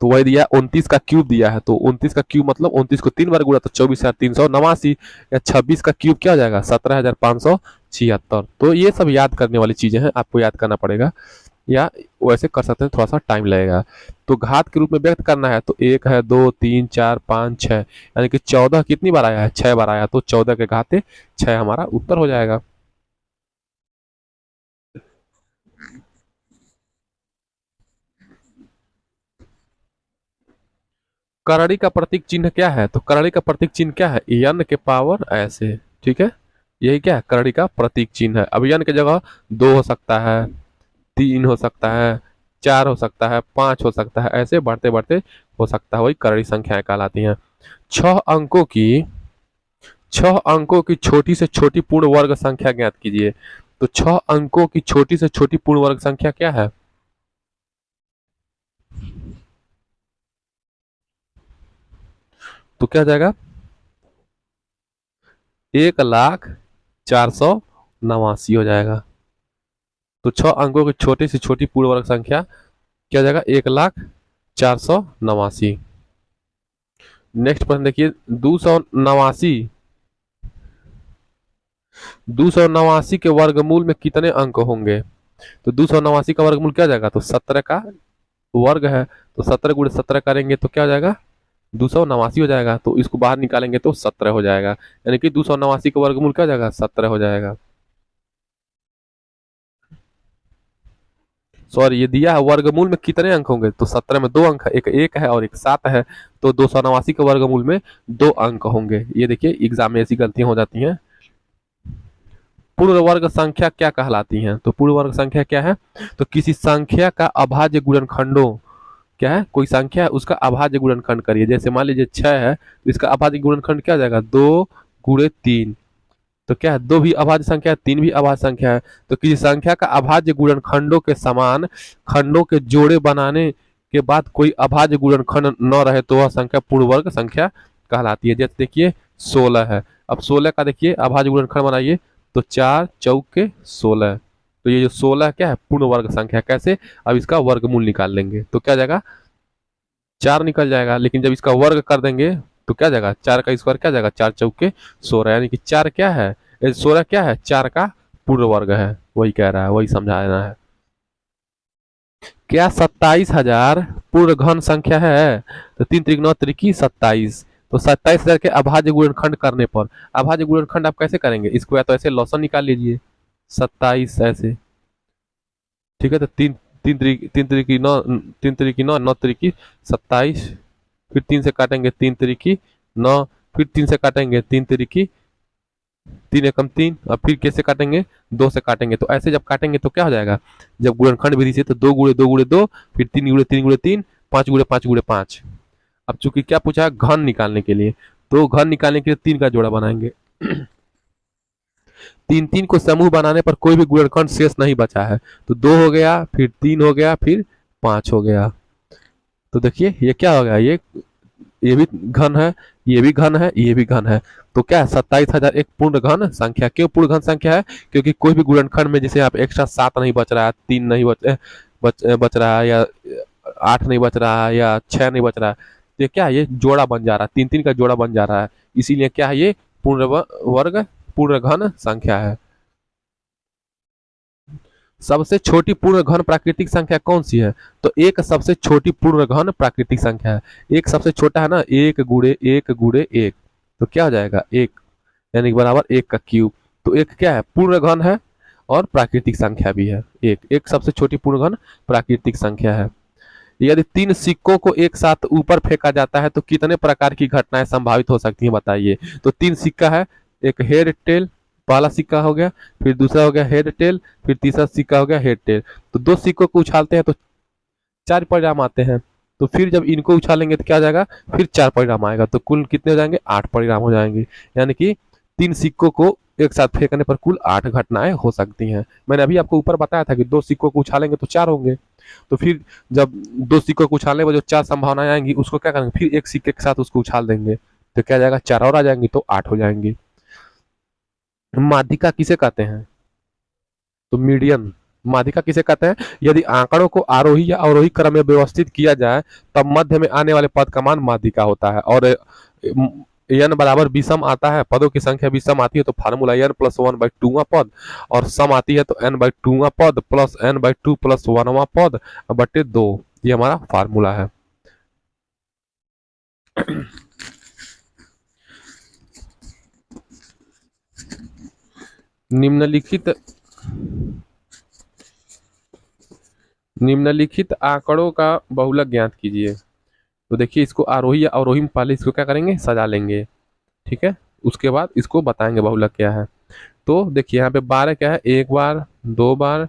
तो वही दिया 29 का क्यूब दिया है, तो 29 का क्यूब मतलब 29 को 3 बार गुणा तो 24,389, या 26 का क्यूब क्या हो जाएगा 17,576। तो ये सब याद करने वाली चीजें हैं, आपको याद करना पड़ेगा, या वैसे कर सकते हैं, थोड़ा सा टाइम लगेगा। तो घात के रूप में व्यक्त करना है तो 1 है, 2, 3, 4, 5, 6, यानी कि 14 कितनी बार आया है, 6 बार आया, तो 14 के घाते 6 हमारा उत्तर हो जाएगा। करड़ी का प्रतीक चिन्ह क्या है, तो करड़ी का प्रतीक चिन्ह क्या है, यन के पावर ऐसे, ठीक है, यही क्या है करड़ी का प्रतीक चिन्ह है। अब यन की जगह 2 हो सकता है, 3 हो सकता है, 4 हो सकता है, 5 हो सकता है, ऐसे बढ़ते बढ़ते हो सकता है, वही करड़ी संख्याएं कहलाती हैं। छह अंकों की 6 अंकों की छोटी से छोटी पूर्ण वर्ग संख्या ज्ञात कीजिए। तो 6 अंकों की छोटी से छोटी पूर्ण वर्ग संख्या क्या है, तो क्या हो जाएगा 1,04,89 हो जाएगा। तो 6 अंकों की छोटी से छोटी पूर्ण वर्ग संख्या क्या हो जाएगा 1,04,89। नेक्स्ट प्रश्न देखिए, 289 289 के वर्गमूल में कितने अंक होंगे। तो 289 का वर्गमूल क्या हो जाएगा, तो 17 का वर्ग है, तो 17 गुणे 17 करेंगे तो क्या हो जाएगा 289 हो जाएगा। तो इसको बाहर निकालेंगे तो 17 हो जाएगा, यानी कि 289 का वर्गमूल क्या हो जाएगा 17 हो जाएगा। सॉरी, ये दिया है वर्गमूल में कितने अंक होंगे, तो 17 में 2 अंक है, एक 1 है और एक 7 है, तो 289 के वर्गमूल में 2 अंक होंगे। ये देखिए एग्जाम में ऐसी गलतियां हो जाती हैं। पूर्ण वर्ग संख्या क्या कहलाती हैं, तो पूर्ण वर्ग संख्या क्या है, तो किसी संख्या का अभाज्य गुणनखंडों, क्या है कोई संख्या है उसका अभाज्य गुणनखंड करिए, जैसे मान लीजिए 6 है तो इसका अभाज्य गुणनखंड क्या हो जाएगा 2 गुणे 3, तो क्या है 2 भी अभाज्य संख्या है, 3 भी अभाज्य संख्या है, तो किसी संख्या का अभाज्य गुणनखंडों के समान खंडों के जोड़े बनाने के बाद कोई अभाज्य गुणनखंड न रहे तो वह संख्या पूर्ण वर्ग संख्या कहलाती है। जैसे देखिए 16 है, अब 16 का देखिए अभाज्य गुणनखंड बनाइए, तो 4 चौके 16, तो ये जो 16 क्या है पूर्ण वर्ग संख्या, कैसे, अब इसका वर्गमूल निकाल लेंगे तो क्या जाएगा 4 निकल जाएगा, लेकिन जब इसका वर्ग कर देंगे तो क्या जाएगा 4 का स्क्वायर क्या जाएगा 4 चौके 16, यानी कि 4 क्या है 16 क्या है 4 का पूर्ण वर्ग है, वही कह रहा है, वही समझाना है। क्या 27,000 पूर्ण घन संख्या है, तो 3 त्रिक 9 त्रिकी 27, तो 27,000 के अभाज्य गुणनखंड करने पर, अभाज्य गुणनखंड आप कैसे करेंगे, इसको या तो ऐसे लॉसन निकाल लीजिए 27 ऐसे, ठीक है, तो 3 3 त्रिकी 9 9 त्रिकी 27, फिर 3 से काटेंगे 3 त्रिकी 9, फिर 3 से काटेंगे 3 त्रिकी 3 एकम 3, और फिर कैसे काटेंगे 2 से काटेंगे, तो ऐसे जब काटेंगे तो क्या हो जाएगा, जब गुणनखंड विधि से तो 2 गुणे 2 गुणे 2, फिर 3 गुणे 3 गुणे 3, 5 गुणे 5 गुणे 5। अब चूंकि क्या पूछा है घन निकालने के लिए, तो घन निकालने के लिए 3 का जोड़ा बनाएंगे। 3 3 को समूह बनाने पर कोई भी गुणनखंड शेष नहीं बचा है, तो 2 हो गया, फिर 3 हो गया, फिर 5 हो गया, तो देखिए ये क्या हो गया, ये भी घन है, ये भी घन है, ये भी घन है, तो क्या है 27,000 एक पूर्ण घन संख्या। क्यों पूर्ण घन संख्या है, क्योंकि कोई भी गुणनखंड में जैसे यहाँ पे एक्स्ट्रा 7 नहीं बच रहा है, 3 नहीं बच रहा है, या 8 नहीं बच रहा है, या 6 नहीं बच रहा है, तो ये क्या है ये जोड़ा बन जा रहा है, 3 3 का जोड़ा बन जा रहा है, इसीलिए क्या है ये पूर्ण वर्ग पूर्ण घन संख्या है। सबसे छोटी पूर्ण घन प्राकृतिक संख्या कौन सी है, तो एक सबसे छोटी पूर्ण घन प्राकृतिक संख्या है, एक सबसे छोटा है ना 1 गुणे 1 गुणे 1, तो क्या हो जाएगा 1, यानी कि बराबर 1 का क्यूब, तो एक क्या है पूर्ण घन है और प्राकृतिक संख्या भी है, एक एक सबसे छोटी पूर्ण घन प्राकृतिक संख्या है। यदि 3 सिक्कों को एक साथ ऊपर फेंका जाता है तो कितने प्रकार की घटनाएं संभावित हो सकती हैं बताइए। तो 3 सिक्का है, एक हेड टेल, पहला सिक्का हो गया, फिर दूसरा हो गया हेड टेल, फिर तीसरा सिक्का हो गया हेड टेल, तो 2 सिक्कों को उछालते हैं तो 4 परिणाम आते हैं, तो फिर जब इनको उछालेंगे तो क्या हो जाएगा फिर 4 परिणाम आएगा, तो कुल कितने हो जाएंगे 8 परिणाम हो जाएंगे, यानी कि 3 सिक्कों को एक साथ फेंकने पर कुल 8 घटनाएं हो सकती हैं। मैंने अभी आपको ऊपर बताया था कि 2 सिक्कों को उछालेंगे तो 4 होंगे, तो फिर जब 2 सिक्कों को उछालने में जो 4 संभावनाएं आएंगी उसको क्या करेंगे फिर एक सिक्के के साथ उसको उछाल देंगे, तो क्या जाएगा 4 और आ जाएंगी तो 8 हो जाएंगी। माध्यिका किसे कहते हैं, तो मीडियन, माध्यिका किसे कहते हैं? यदि आंकड़ों को आरोही या अवरोही क्रम में व्यवस्थित किया जाए तब मध्य में आने वाले पद का मान माध्यिका होता है। और n बराबर विषम आता है, पदों की संख्या विषम आती है तो formula n plus one by टूवा पद, और सम आती है तो n बाई टूवा पद plus n by two plus वनवा पद बटे दो, ये हमारा फार्मूला है। निम्नलिखित निम्नलिखित आंकड़ों का बहुलक ज्ञात कीजिए। तो देखिए इसको आरोही या अवरोही में पहले इसको क्या करेंगे, सजा लेंगे, ठीक है, उसके बाद इसको बताएंगे बहुलक क्या है। तो देखिए यहाँ पे 12 क्या है, एक बार, दो बार,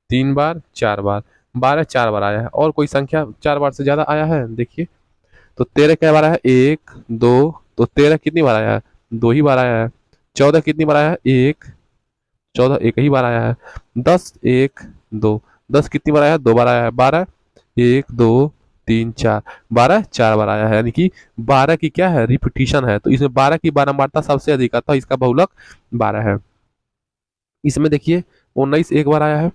तीन बार, चार बार। 12 चार बार आया है, और कोई संख्या 4 बार से ज्यादा आया है देखिए। तो 13 क्या बार आया है, एक दो, तो 13 कितनी बार आया है, दो ही बार आया है। 14 कितनी बार आया है, एक, 14 एक ही बार आया है। 10 एक दो, 10 कितनी बार आया है, दो बार आया है। 12 एक दो तीन चार, 12 चार बार आया है, यानी कि 12 की क्या है, रिपीटिशन है, तो इसमें 12 की बारंबारता सबसे अधिक आता है, इसका बहुलक 12 है। इसमें देखिए 19 एक बार आया है,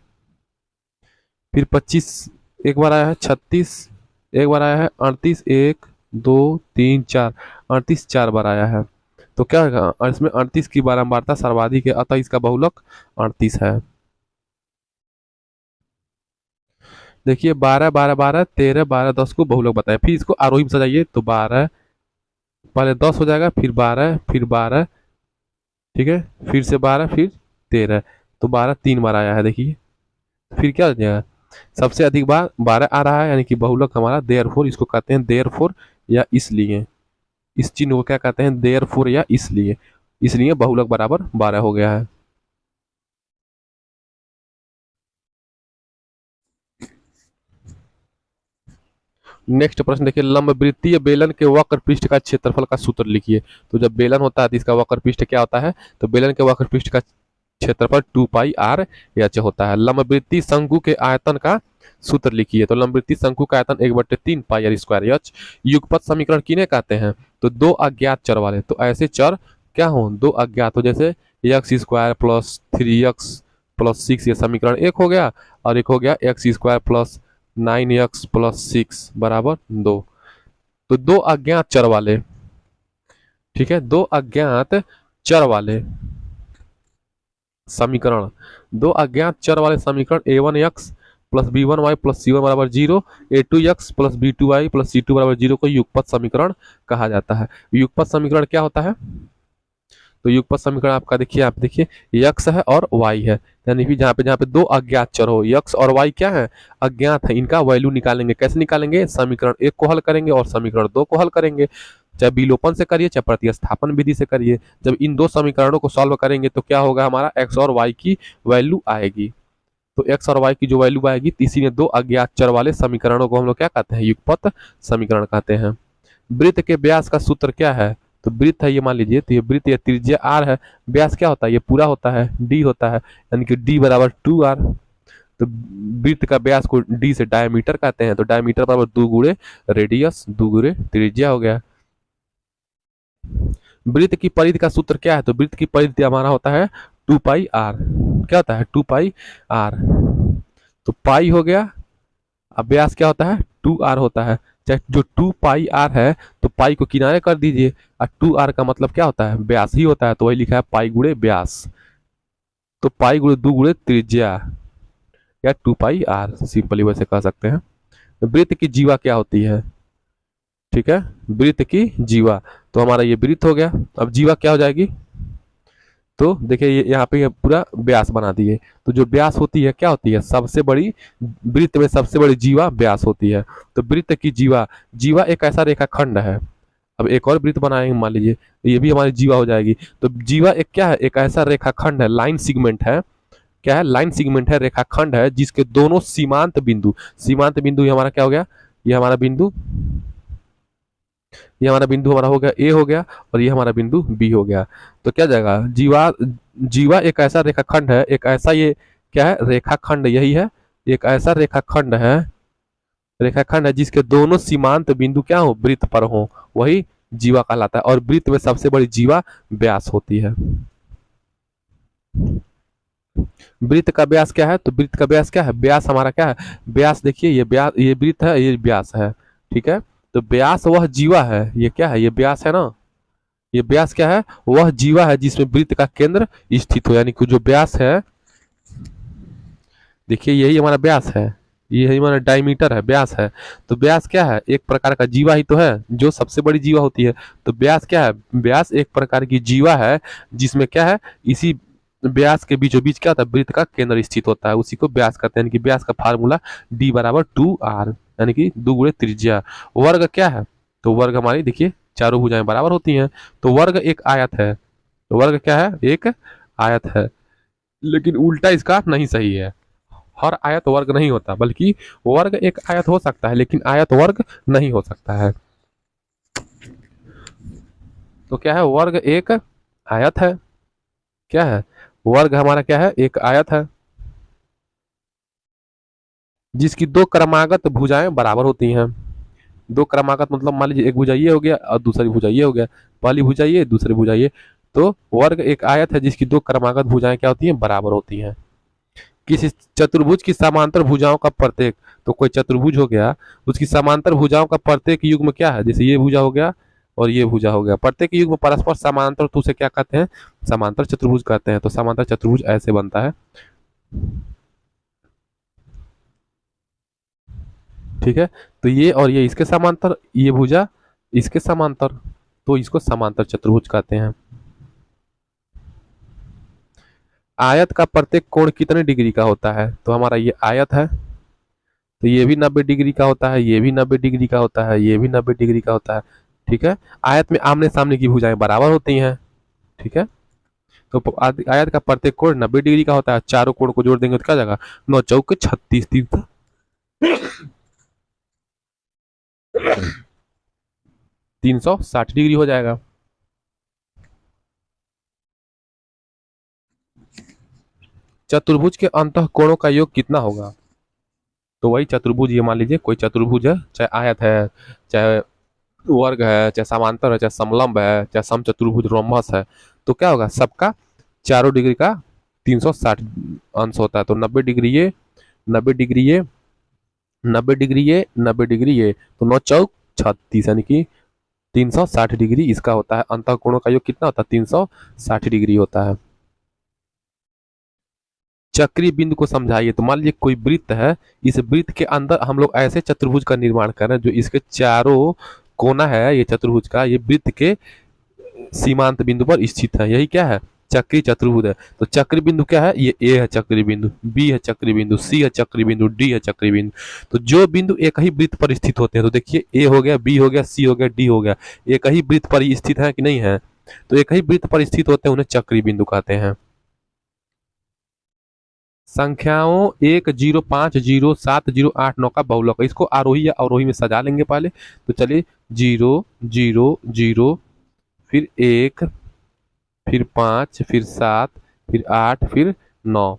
फिर 25 एक बार आया है, 36 एक बार आया है, 38 एक दो तीन चार, 38 चार बार आया है। तो क्या होगा, और इसमें 38 की बारंबारता सर्वाधिक है, अतः इसका बहुलक 38 है। देखिए 12 12 12 13 12 10 को बहुलक बताए, फिर इसको आरोही में सजाइए तो 12 पहले 10 हो जाएगा, फिर 12 फिर 12, ठीक है, फिर से 12 फिर 13, तो 12 तीन बार आया है देखिए। फिर क्या हो जाएगा, सबसे अधिक बार 12 आ रहा है, यानी कि बहुलक हमारा देयरफॉर, इसको कहते हैं देयरफॉर या इसलिए, इस चिन्ह को क्या कहते हैं, देयरफॉर या इसलिए, इसलिए बहुलक बराबर 12 हो गया है। नेक्स्ट प्रश्न देखिए, लंबवृत्तीय बेलन के वक्र पृष्ठ का क्षेत्रफल का सूत्र लिखिए। तो जब बेलन होता है तो इसका वक्र पृष्ठ क्या होता है, तो बेलन के वक्र पृष्ठ का क्षेत्रफल 2 पाई आर एच होता है। लंबवृत्तीय शंकु के आयतन का सूत्र लिखिए। तो लंबवृत्तीय शंकु का आयतन 1/3 पाई आर स्क्वायर एच। युगपत समीकरण किन्हें कहते हैं, तो दो अज्ञात चर वाले, तो ऐसे चर क्या हो, दो अज्ञात हो, जैसे x square plus 3x plus 6, ये समीकरण एक हो गया, और एक हो गया x square plus 9x plus 6 बराबर 2। तो दो अज्ञात चर वाले, ठीक है, दो अज्ञात चर वाले समीकरण, दो अज्ञात चर वाले समीकरण a1x plus b1y plus c1 बराबर 0, a2x plus b2y plus c2 बराबर 0 को युगपत समीकरण कहा जाता है। युगपत समीकरण क्या होता है, तो युगपत समीकरण आपका देखिए, आप देखिए यक्स है और वाई है, यानी कि जहाँ पे दो अज्ञात चर हो, यक्स और वाई क्या है, अज्ञात है, इनका वैल्यू निकालेंगे। कैसे निकालेंगे, समीकरण एक को हल करेंगे और समीकरण दो को हल करेंगे, चाहे विलोपन से करिए चाहे प्रतिस्थापन विधि से करिए। जब इन दो समीकरणों को सॉल्व करेंगे तो क्या होगा, हमारा एक्स और वाई की वैल्यू आएगी। तो एक्स और वाई की जो वैल्यू आएगी, तो इसी ने दो अज्ञात चर वाले समीकरणों को हम लोग क्या कहते हैं, युगपत समीकरण कहते हैं। वृत्त के व्यास का सूत्र क्या है, तो वृत्त है ये, मान लीजिए, तो ये वृत्त या त्रिज्या आर है, व्यास क्या होता है, ये पूरा होता है, डी होता है, यानी कि डी बराबर 2r। तो वृत्त का व्यास को डी से डायमीटर कहते हैं, तो डायमीटर बराबर 2 गुणे रेडियस 2 गुणे त्रिज्या हो गया। वृत्त की परिधि का सूत्र क्या है, तो वृत्त की परिधि हमारा होता है 2 पाई आर, क्या होता है 2 पाई आर, तो पाई हो गया, अब व्यास क्या होता है 2r होता है, चाहे जो 2 पाई आर है तो पाई को किनारे कर दीजिए, और 2r का मतलब क्या होता है, व्यास ही होता है, तो वही लिखा है पाई गुणे व्यास, तो पाई गुणे 2 गुणे त्रिज्या, या 2 पाई आर सिंपली वैसे कह सकते हैं। वृत्त की जीवा क्या होती है, ठीक है, वृत्त की जीवा, तो हमारा ये वृत्त हो गया। अब जीवा क्या हो जाएगी, तो देखिए यहाँ पे पूरा व्यास बना दिए, तो जो व्यास होती है क्या होती है, सबसे बड़ी, वृत्त में सबसे बड़ी जीवा व्यास होती है। तो वृत्त की जीवा, जीवा एक ऐसा रेखाखंड है, अब एक और वृत्त बनाएंगे मान लीजिए, तो ये भी हमारी जीवा हो जाएगी। तो जीवा एक क्या है, एक ऐसा रेखाखंड है, लाइन सिगमेंट है, क्या है, लाइन सिगमेंट है, रेखाखंड है, जिसके दोनों सीमांत बिंदु, सीमांत बिंदु ये हमारा क्या हो गया, ये हमारा बिंदु, ये हमारा बिंदु हमारा हो गया ए हो गया, और ये हमारा बिंदु बी हो गया। तो क्या जाएगा, जीवा, जीवा एक ऐसा रेखाखंड है, एक ऐसा ये क्या है, रेखाखंड यही है, एक ऐसा रेखाखंड है, रेखाखंड है जिसके दोनों सीमांत बिंदु क्या हो, वृत्त पर हो, वही जीवा कहलाता है। और वृत्त में सबसे बड़ी जीवा व्यास होती है। वृत्त का व्यास क्या है? तो वृत्त का व्यास क्या है? व्यास हमारा क्या है? व्यास देखिए, ये व्यास, ये वृत्त है, ये व्यास है। ठीक है, तो व्यास वह जीवा है, ये क्या है? ये व्यास है ना। ये व्यास क्या है? वह जीवा है जिसमें वृत्त का केंद्र स्थित हो, यानी कि जो व्यास है, देखिए यही हमारा व्यास है, ये हमारा डायमीटर है, व्यास है। तो व्यास क्या है? एक प्रकार का जीवा ही तो है, जो सबसे बड़ी जीवा होती है। तो व्यास क्या है? व्यास एक प्रकार की जीवा है जिसमें क्या है, इसी व्यास के बीचों बीच क्या होता है? वृत्त का केंद्र स्थित होता है, उसी को व्यास कहते हैं। यानी कि व्यास का फार्मूला d बराबर 2r, यानी कि 2 गुणे त्रिज्या। वर्ग क्या है? तो वर्ग हमारी देखिए चारों भुजाएं बराबर होती हैं, तो वर्ग एक आयत है। तो वर्ग क्या है? एक आयत है। लेकिन उल्टा इसका नहीं सही है, हर आयत वर्ग नहीं होता, बल्कि वर्ग एक आयत हो सकता है लेकिन आयत वर्ग नहीं हो सकता है। तो क्या है? वर्ग एक आयत है। क्या है? वर्ग हमारा क्या है? एक आयत है जिसकी दो क्रमागत भुजाएं बराबर होती हैं। दो क्रमागत मतलब मान लीजिए एक भुजा ये हो गया और दूसरी भुजा ये हो गया, पहली भुजा ये, दूसरी भुजा ये। तो वर्ग एक आयत है जिसकी दो क्रमागत भुजाएं क्या होती हैं? बराबर होती हैं। किसी चतुर्भुज की समांतर भुजाओं का प्रत्येक, तो कोई चतुर्भुज हो गया, उसकी समांतर भुजाओं का प्रत्येक युग्म क्या है? जैसे ये भुजा हो गया और ये भुजा हो गया, प्रत्येक युग्म परस्पर समांतर, तो उसे क्या कहते हैं? समांतर चतुर्भुज कहते हैं। तो समांतर चतुर्भुज ऐसे बनता है। ठीक है, तो ये और ये इसके समांतर, ये भुजा इसके समांतर, तो इसको समांतर चतुर्भुज कहते हैं। आयत का प्रत्येक कोण कितने डिग्री का होता है? तो हमारा ये आयत है, तो ये भी 90 डिग्री का होता है, ये भी 90 डिग्री का होता है, ये भी 90 डिग्री का होता है। ठीक है, आयत में आमने सामने की भुजाएं बराबर होती हैं। ठीक है, तो आयत का प्रत्येक कोण 90 डिग्री का होता है। चारों कोण को जोड़ देंगे तो क्या जाएगा? 9 चौक 36, 360 डिग्री हो जाएगा। चतुर्भुज के अंतः कोणों का योग कितना होगा? तो वही चतुर्भुज, ये मान लीजिए कोई चतुर्भुज है, चाहे आयत है, चाहे वर्ग है, चाहे समांतर है, चाहे समलंब है, चाहे समचतुर्भुज रोम्बस है, तो क्या होगा? सबका चारों डिग्री का 360 अंश होता है। तो 90 डिग्री ये, 90 डिग्री ये, 90 डिग्री ये, 90 डिग्री ये, तो 9 चौक 36, यानी कि 360 डिग्री इसका होता है। अंतः कोणों का योग कितना होता है? 360 डिग्री होता है। चक्रीय बिंदु को समझाइए। तो मान लीजिए कोई वृत्त है, इस वृत्त के अंदर हम लोग ऐसे चतुर्भुज का निर्माण कर रहे हैं जो इसके चारों कोना है, ये चतुर्भुज का, ये वृत्त के सीमांत बिंदु पर स्थित है। यही क्या है? चक्रीय चतुर्भुज है। तो चक्रीय बिंदु क्या है? ये ए है चक्रीय बिंदु, बी है चक्रीय बिंदु, सी है चक्रीय बिंदु, डी है चक्रीय बिंदु। तो जो बिंदु एक ही वृत्त पर स्थित होते हैं, तो देखिए ए हो गया, बी हो गया, सी हो गया, डी हो गया, एक ही वृत्त पर ही स्थित है कि नहीं है? तो एक ही वृत्त पर स्थित होते हैं, उन्हें चक्रीय बिंदु कहते हैं। संख्याओं 1 0 5 0 7 0 8 9 का बहुलक, इसको आरोही या अवरोही में सजा लेंगे पहले। तो चलिए, 0 0 0, फिर 1, फिर 5, फिर 7, फिर 8, फिर 9।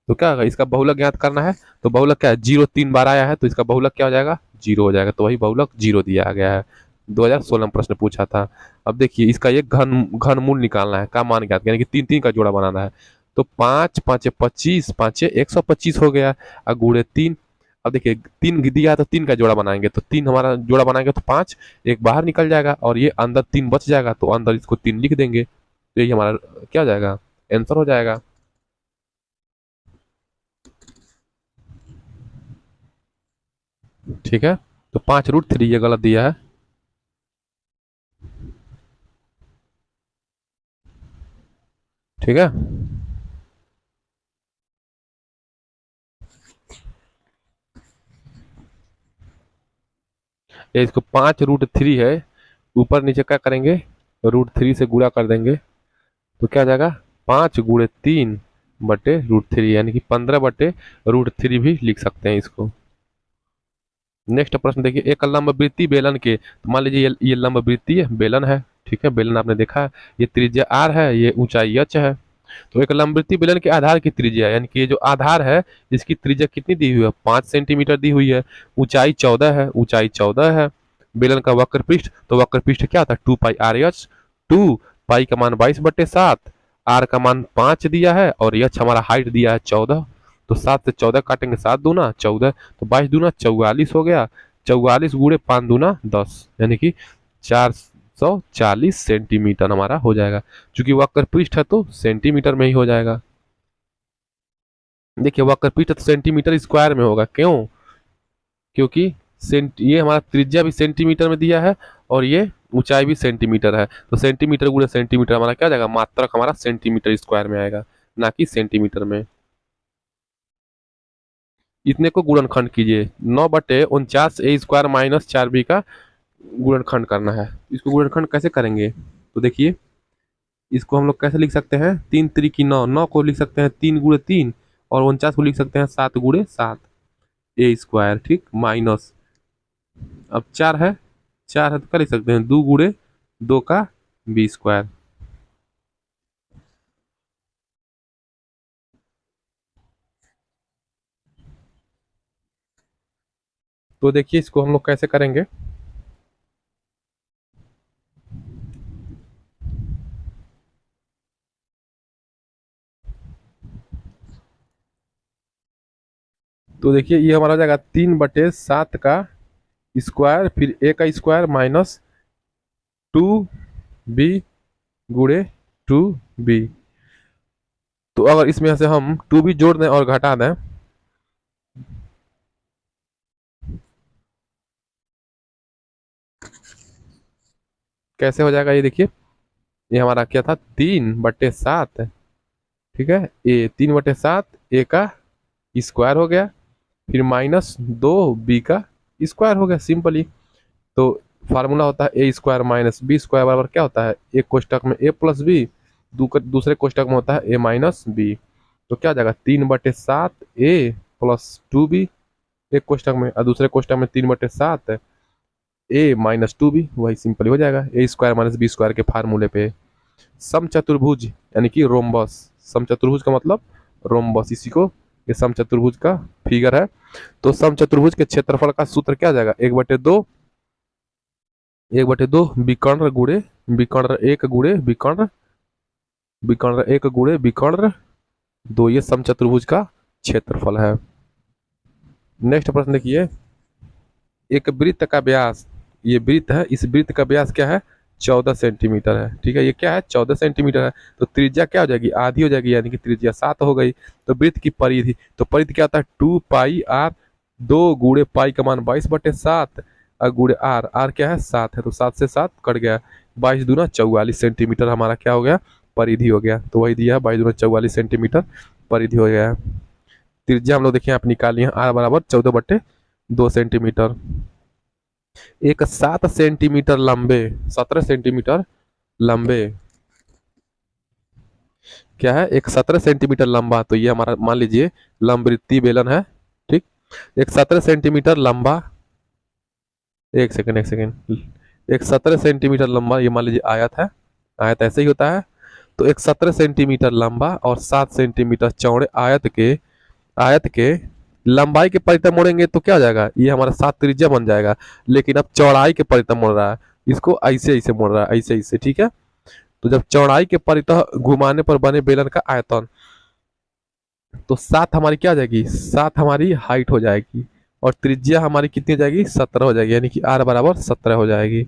तो क्या होगा? इसका बहुलक ज्ञात करना है। तो बहुलक क्या है? 0 3 बार आया है, तो इसका बहुलक क्या हो जाएगा? 0 हो जाएगा। तो वही बहुलक 0 दिया गया है। 2016 में प्रश्न पूछा था। अब देखिए इसका एक घनमूल निकालना है, का मान ज्ञात, यानी कि 3 3 का जोड़ा बनाना है। तो 5 5 25, 5 125 हो गया, और गुणे 3। अब देखिए 3 दिया है तो 3 का जोड़ा बनाएंगे, तो 3 हमारा जोड़ा बनाएंगे तो 5 एक बाहर निकल जाएगा और ये अंदर 3 बच जाएगा, तो अंदर इसको 3 लिख देंगे। तो यही हमारा क्या हो जाएगा? आंसर हो जाएगा। ठीक है, तो 5√3 ये गलत दिया है। ठीक है, ये इसको 5√3 है, ऊपर नीचे क्या करेंगे? √3 से गुणा कर देंगे, तो क्या आ जाएगा? 5 × 3 बटे √3, यानी कि 15 बटे √3 भी लिख सकते हैं इसको। नेक्स्ट प्रश्न देखिए, एक लंबवृत्तीय बेलन के, तो मान लीजिए ये लंबवृत्तीय बेलन है। ठीक है, बेलन आपने देखा है, ये त्रिज्या r है, ये ऊंचाई h है। तो एक लंबवृत्तीय बेलन के आधार की त्रिज्या, यानी कि ये जो आधार है इसकी त्रिज्या कितनी दी हुई है? 5 सेंटीमीटर दी हुई है। ऊंचाई 14 है, ऊंचाई 14 है। बेलन का वक्रपृष्ठ, तो वक्रपृष्ठ क्या होता है? 2 पाई r h, 2 पाई का मान 22/7, आर का मान 5 दिया है और यह हमारा हाइट दिया है 14। तो 7 से 14 काटेंगे, 7 दूना 14, तो 22 दूना 44 हो गया। 44 गुणे 5 दूना 10, यानी कि 440 सेंटीमीटर हमारा हो जाएगा। चूंकि वक्र पृष्ठ है तो सेंटीमीटर में ही हो जाएगा। देखिए वक्र पृष्ठ तो सेंटीमीटर स्क्वायर में होगा, क्यों? क्योंकि ये हमारा त्रिज्या भी सेंटीमीटर में दिया है और ये ऊंचाई भी सेंटीमीटर है, तो सेंटीमीटर गुणे सेंटीमीटर हमारा क्या हो जाएगा, मात्रक हमारा सेंटीमीटर स्क्वायर में आएगा, ना कि सेंटीमीटर में। इतने को गुणनखंड कीजिए, 9/49 A² माइनस 4B का गुणनखंड करना है। इसको गुणनखंड कैसे करेंगे, तो देखिए इसको हम लोग कैसे लिख सकते हैं, 3 3 9, 9 को लिख सकते हैं 3 × 3 और 49 को लिख सकते हैं 7 × 7 A², ठीक, माइनस अब 4 है तो क्या लिख सकते हैं 2 × 2 का B²। तो देखिए इसको हम लोग कैसे करेंगे, तो देखिए ये हमारा हो जाएगा 3/7 का स्क्वायर, फिर A² माइनस 2B गुणे 2B। तो अगर इसमें से हम 2B जोड़ दें और घटा दें, कैसे हो जाएगा ये देखिए, ये हमारा क्या था 3/7, ठीक है, ए 3/7 A का स्क्वायर हो गया, फिर माइनस 2B का स्क्वायर हो गया, सिंपली। तो फार्मूला होता है A² माइनस B² बराबर क्या होता है, एक कोष्टक में A प्लस बी, दूसरे कोष्टक में होता है A माइनस बी। तो क्या हो जाएगा 3/7 A प्लस 2B एक कोष्टक में, और दूसरे कोष्टक में 3/7 A माइनस 2B, वही सिंपली हो जाएगा A² माइनस B² के फार्मूले पे। समचतुर्भुज यानी कि रोम्बस, समचतुर्भुज का मतलब रोम्बस, इसी को ये समचतुर्भुज का फिगर है। तो समचतुर्भुज के क्षेत्रफल का सूत्र क्या आ जाएगा, 1/2 विकर्ण गुणे विकर्ण 1 गुणे विकर्ण 1 गुणे विकर्ण 2, ये समचतुर्भुज का क्षेत्रफल है। नेक्स्ट प्रश्न देखिए, एक वृत्त का व्यास, ये वृत्त है, इस वृत्त का व्यास क्या है 14 सेंटीमीटर है, ठीक है, ये क्या है 14 सेंटीमीटर है। तो त्रिज्या क्या हो जाएगी, आधी हो जाएगी, यानी कि त्रिज्या 7 हो गई। तो वृत्त की परिधि, तो परिधि क्या होता है 2πr, 2 गुणे पाई का मान 22/7 और गुणे आर, आर क्या है 7 है, तो 7 से 7 कट गया, 22 दूना 44 सेंटीमीटर हमारा क्या हो गया, परिधि हो गया। तो वही दिया है 22 दूना 44 सेंटीमीटर परिधि हो गया है। त्रिज्या हम लोग देखिए आप निकालिए, आर बराबर 14/2 सेंटीमीटर। एक 7 सेंटीमीटर लंबे, 17 सेंटीमीटर लंबे, क्या है, एक 17 सेंटीमीटर लंबा, तो ये हमारा मान लीजिए लंबवृत्तीय बेलन है, ठीक। एक 17 सेंटीमीटर लंबा, एक सेकंड, एक 17 सेंटीमीटर लंबा, ये मान लीजिए आयत है, आयत ऐसे ही होता है। तो एक 17 सेंटीमीटर लंबा और 7 सेंटीमीटर चौड़े आयत के लंबाई के परिधि मोड़ेंगे तो क्या हो जाएगा, ये हमारा 7 त्रिज्या बन जाएगा। लेकिन अब चौड़ाई के परिधि मोड़ रहा है, इसको ऐसे ऐसे मोड़ रहा है, ऐसे ऐसे, ठीक है। तो जब चौड़ाई के परितः घुमाने पर बने बेलन का आयतन, तो 7 हमारी क्या आ जाएगी, 7 हमारी हाइट हो जाएगी और त्रिज्या हमारी कितनी हो जाएगी 17 हो जाएगी, यानी कि आर बराबर 17 हो जाएगी।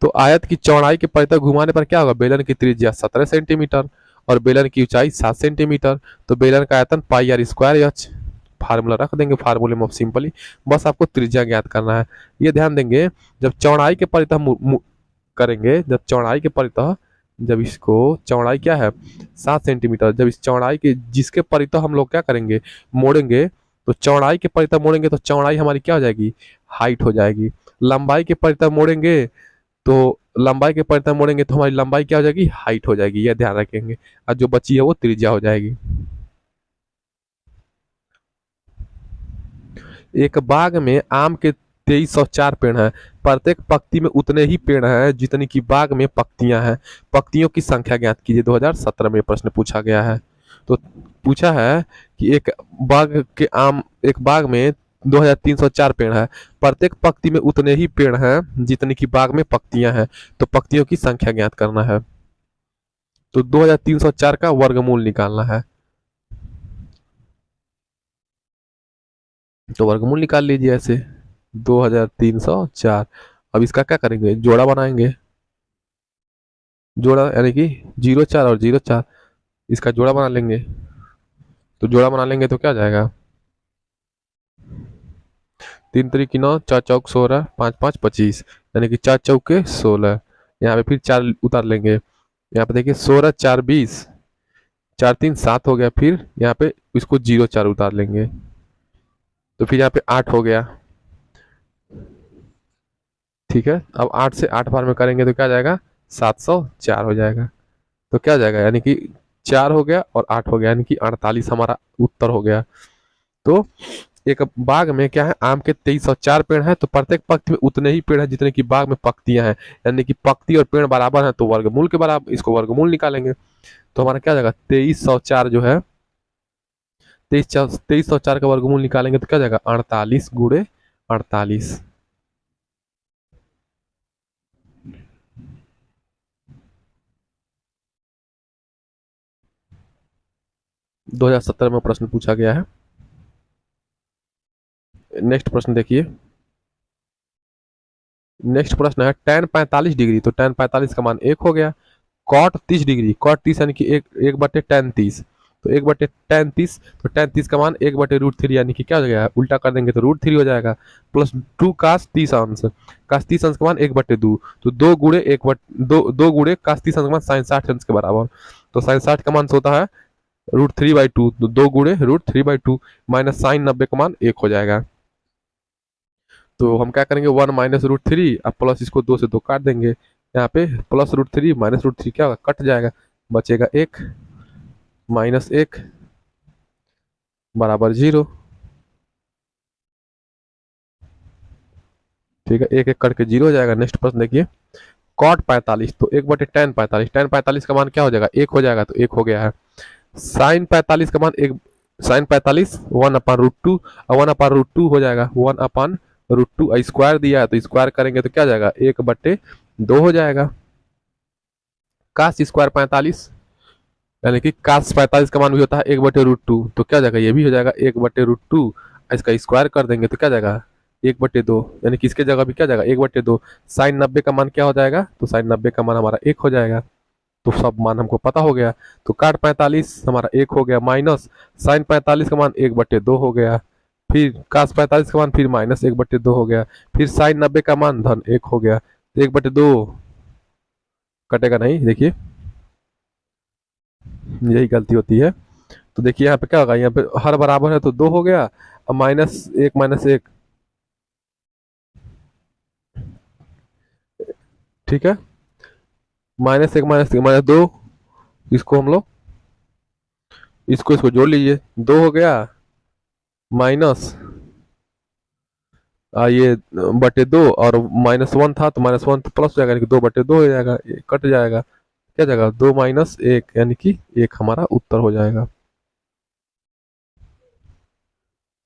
तो आयत की चौड़ाई के परितः घुमाने पर क्या होगा, बेलन की त्रिज्या 17 सेंटीमीटर और बेलन की ऊंचाई 7 सेंटीमीटर, तो बेलन का आयतन πr²h, फार्मूला रख देंगे, फार्मूले में सिंपली बस आपको त्रिज्या ज्ञात करना है। ये ध्यान देंगे, जब चौड़ाई के परितः करेंगे, जब चौड़ाई के परितः, जब इसको चौड़ाई क्या है 7 सेंटीमीटर, जब इस चौड़ाई के जिसके परितः हम लोग क्या करेंगे मोड़ेंगे, तो चौड़ाई के परितः मोड़ेंगे तो चौड़ाई हमारी क्या हो जाएगी, हाइट हो जाएगी। लंबाई के परितः मोड़ेंगे तो लंबाई के परितः मोड़ेंगे तो हमारी लंबाई क्या हो जाएगी, हाइट हो जाएगी, यह ध्यान रखेंगे। और जो बची है वो त्रिज्या हो जाएगी। एक बाग में आम के 2304 पेड़ हैं, प्रत्येक पंक्ति में उतने ही पेड़ हैं जितनी की बाग में पत्तियां हैं, पत्तियों की संख्या ज्ञात कीजिए। 2017 में प्रश्न पूछा गया है। तो पूछा है कि एक बाग में 2304 पेड़ है, प्रत्येक पंक्ति में उतने ही पेड़ हैं जितनी की बाग में पत्तियां हैं, तो पत्तियों की संख्या ज्ञात करना है। तो 2304 का वर्गमूल निकालना है। तो वर्गमूल निकाल लीजिए ऐसे, 2304। अब इसका क्या करेंगे, जोड़ा बनाएंगे। जोड़ा यानी कि 04 और 04, इसका जोड़ा बना लेंगे। तो जोड़ा बना लेंगे तो क्या आ जाएगा, 3 3 की 9, 4 चौक 16, 5 5 25, यानी कि 4 चौके 16। यहाँ पे फिर 4 उतार लेंगे। यहाँ पे देखिए 16 4 20, 4 3 7 हो गया। फिर यहाँ पे इसको 04 उतार लेंगे, तो फिर यहाँ पे 8 हो गया। ठीक है, अब 8 से 8 बार में करेंगे तो क्या जाएगा, 704 हो जाएगा। तो क्या जाएगा, यानी कि 4 हो गया और 8 हो गया, यानी कि 48 हमारा उत्तर हो गया। तो एक बाग में क्या है, आम के 2304 पेड़ हैं, तो प्रत्येक पंक्ति में उतने ही पेड़ हैं जितने की बाग में पत्तियां हैं। यानी कि पत्ती और पेड़ बराबर हैं, तो वर्गमूल के बराबर इसको वर्गमूल निकालेंगे। तो हमारा क्या जाएगा, 2304 जो है, 2304 का वर्गमूल निकालेंगे तो क्या जाएगा, 48 × 48। 2017 में प्रश्न पूछा गया है। नेक्स्ट प्रश्न देखिए। नेक्स्ट प्रश्न है tan 45 डिग्री, तो tan 45 का मान 1 हो गया। cot 30 डिग्री, cot 30 यानी कि 1/tan 30, तो 1/tan 30, तो tan 30 का मान 1/√3, यानी कि क्या हो गया, उल्टा कर देंगे तो √3 हो जाएगा। प्लस 2 cos 30 अंश, cos 30 अंश का मान 1/2, तो 2 गुणे sin 60 अंश के बराबर। तो sin 60 का मान होता है √3/2, तो 2 गुणे √3/2 माइनस sin 90 का मान 1 हो जाएगा। तो हम क्या करेंगे, 1 माइनस √3 और प्लस इसको 2 से 2 काट देंगे। यहाँ पे प्लस √3 माइनस √3 क्या होगा, कट जाएगा, बचेगा 1 माइनस 1 बराबर 0। ठीक है, 1 1 करके 0 हो जाएगा। नेक्स्ट प्रश्न देखिए, कॉट 45, तो 1/tan 45, tan 45 का मान क्या हो जाएगा, 1 हो जाएगा, तो 1 हो गया है। साइन 45 का मान 1, साइन 45 1/√2, और 1/√2 हो जाएगा 1/√2, स्क्वायर दिया है तो स्क्वायर करेंगे तो क्या जाएगा, 1/2 हो जाएगा। काश स्क्वायर 45, यानी कि काश 45 का मान भी होता है 1/√2, तो क्या जाएगा, ये भी हो जाएगा 1/√2। इसका स्क्वायर कर देंगे तो क्या जाएगा, 1/2, यानी कि इसके जगह भी क्या जाएगा, 1/2। साइन 90 का मान क्या हो जाएगा, तो साइन 90 का मान हमारा 1 हो जाएगा। तो सब मान हमको पता हो गया। तो काट 45 हमारा 1 हो गया, माइनस साइन 45 का मान 1/2 हो गया। फिर कास 45 का मान फिर माइनस 1/2 हो गया। फिर साइन 90 का मान धन 1 हो गया। तो 1/2 कटेगा नहीं, देखिए यही गलती होती है। तो देखिए यहाँ पे क्या होगा, यहाँ पे हर बराबर है तो 2 हो गया, अब -1 ठीक है, -1 -2, इसको हम लोग इसको जोड़ लीजिए, 2 हो गया माइनस ये /2, और -1 था तो -1 तो प्लस हो जाएगा, यानी कि 2/2 हो जाएगा, ये कट जाएगा, क्या जाएगा, 2 - 1, यानी कि 1 हमारा उत्तर हो जाएगा।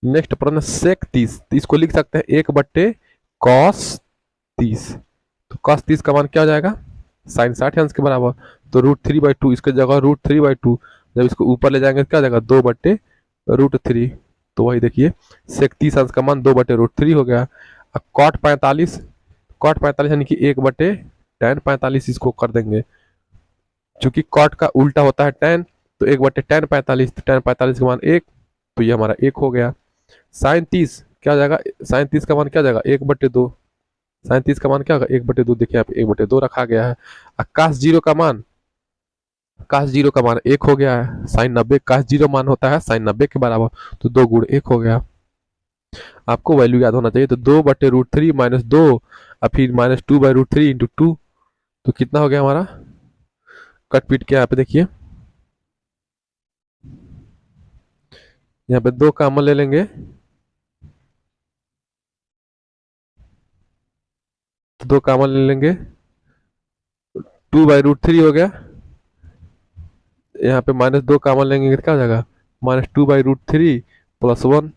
नेक्स्ट प्रश्न सेक 30, इसको लिख सकते हैं 1/cos 30, तो cos 30 का मान क्या हो जाएगा, साइन 60 अंश के बराबर, तो √3/2, इसके जगह √3/2, जब इसको ऊपर ले जाएंगे तो क्या हो जाएगा, 2/√3। तो वही देखिए, सेक 30 अंश का मान 2/√3 हो गया। अब cot 45 यानी कि 1/tan 45, इसको कर देंगे, चूंकि cot का उल्टा होता है tan, तो 1/tan 45, तो tan 45 का मान 1, तो ये हमारा 1 हो गया। साइन 30 क्या हो जाएगा, साइन 30 का मान क्या हो जाएगा, 1/2, साइन 30 का मान क्या होगा, 1/2, देखिए यहाँ पे 1/2 रखा गया है। और काश जीरो का मान 1 हो गया है, साइन 90, काश जीरो मान होता है साइन 90 के बराबर, तो 2 × 1 हो गया। आपको वैल्यू याद होना चाहिए, तो 2/√3 -2, और फिर -2/√3 × 2, तो कितना हो गया हमारा, कट पीट के यहाँ पे देखिए, यहाँ पे 2 कॉमन ले लेंगे, तो 2 कॉमन ले लेंगे, 2/√3 हो गया, यहाँ पे -2 कॉमन लेंगे तो क्या हो जाएगा, -2/√3 + 1।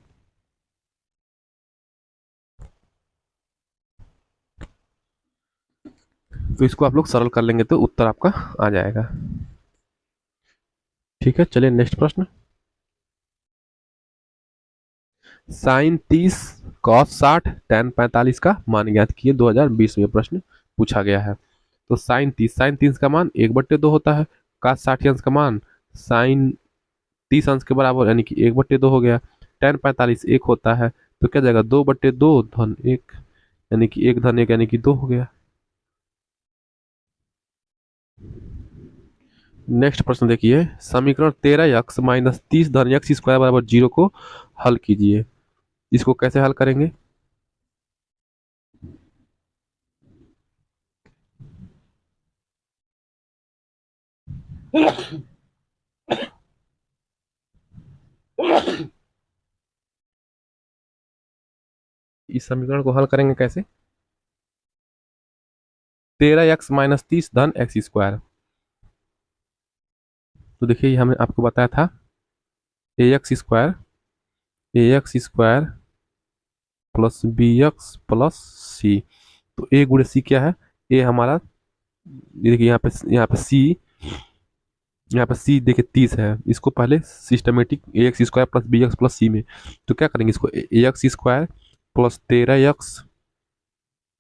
तो इसको आप लोग सरल कर लेंगे तो उत्तर आपका आ जाएगा। ठीक है, चलिए नेक्स्ट प्रश्न। साइन 30 कॉस 60 tan 45 का मान ज्ञात किए, 2020 में प्रश्न पूछा गया है। तो साइन 30 का मान 1/2 होता है। cos 60 अंश का मान साइन 30 अंश के बराबर यानी कि 1/2 हो गया। tan 45 1 होता है, तो क्या जाएगा 2/2 धन 1 यानी कि 1 धन 1 यानी कि 2 हो गया। नेक्स्ट प्रश्न देखिए, समीकरण 13x माइनस 30 धन एक्स स्क्वायर बराबर 0 को हल कीजिए। इसको कैसे हल करेंगे? इस समीकरण को हल करेंगे कैसे? 13x-30 धन एक्स स्क्वायर। तो देखिए ये हमने आपको बताया था a x square plus b x plus c. तो ए गुणे सी क्या है? ए हमारा, ये देखिए यहाँ पे सी देखिए 30 है। इसको पहले systematic a x square plus b x plus c में, तो क्या करेंगे इसको a x square plus 13x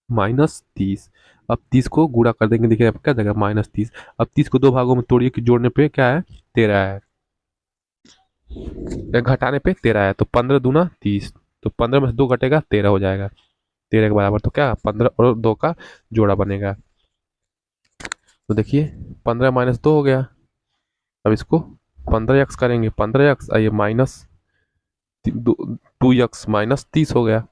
minus 30। अब 30 को गुणा कर देंगे, देखिए अब क्या जाएगा -30। अब 30 को दो भागों में तोड़िए कि जोड़ने पे क्या है 13 है, या घटाने पे 13 है। तो 15 दूना 30, तो 15 में से 2 घटेगा 13 हो जाएगा। 13 के बराबर तो क्या 15 और 2 का जोड़ा बनेगा। तो देखिए 15 -2 हो गया। अब इसको 15x करेंगे, 15x ये माइनस 2x -30 हो गया।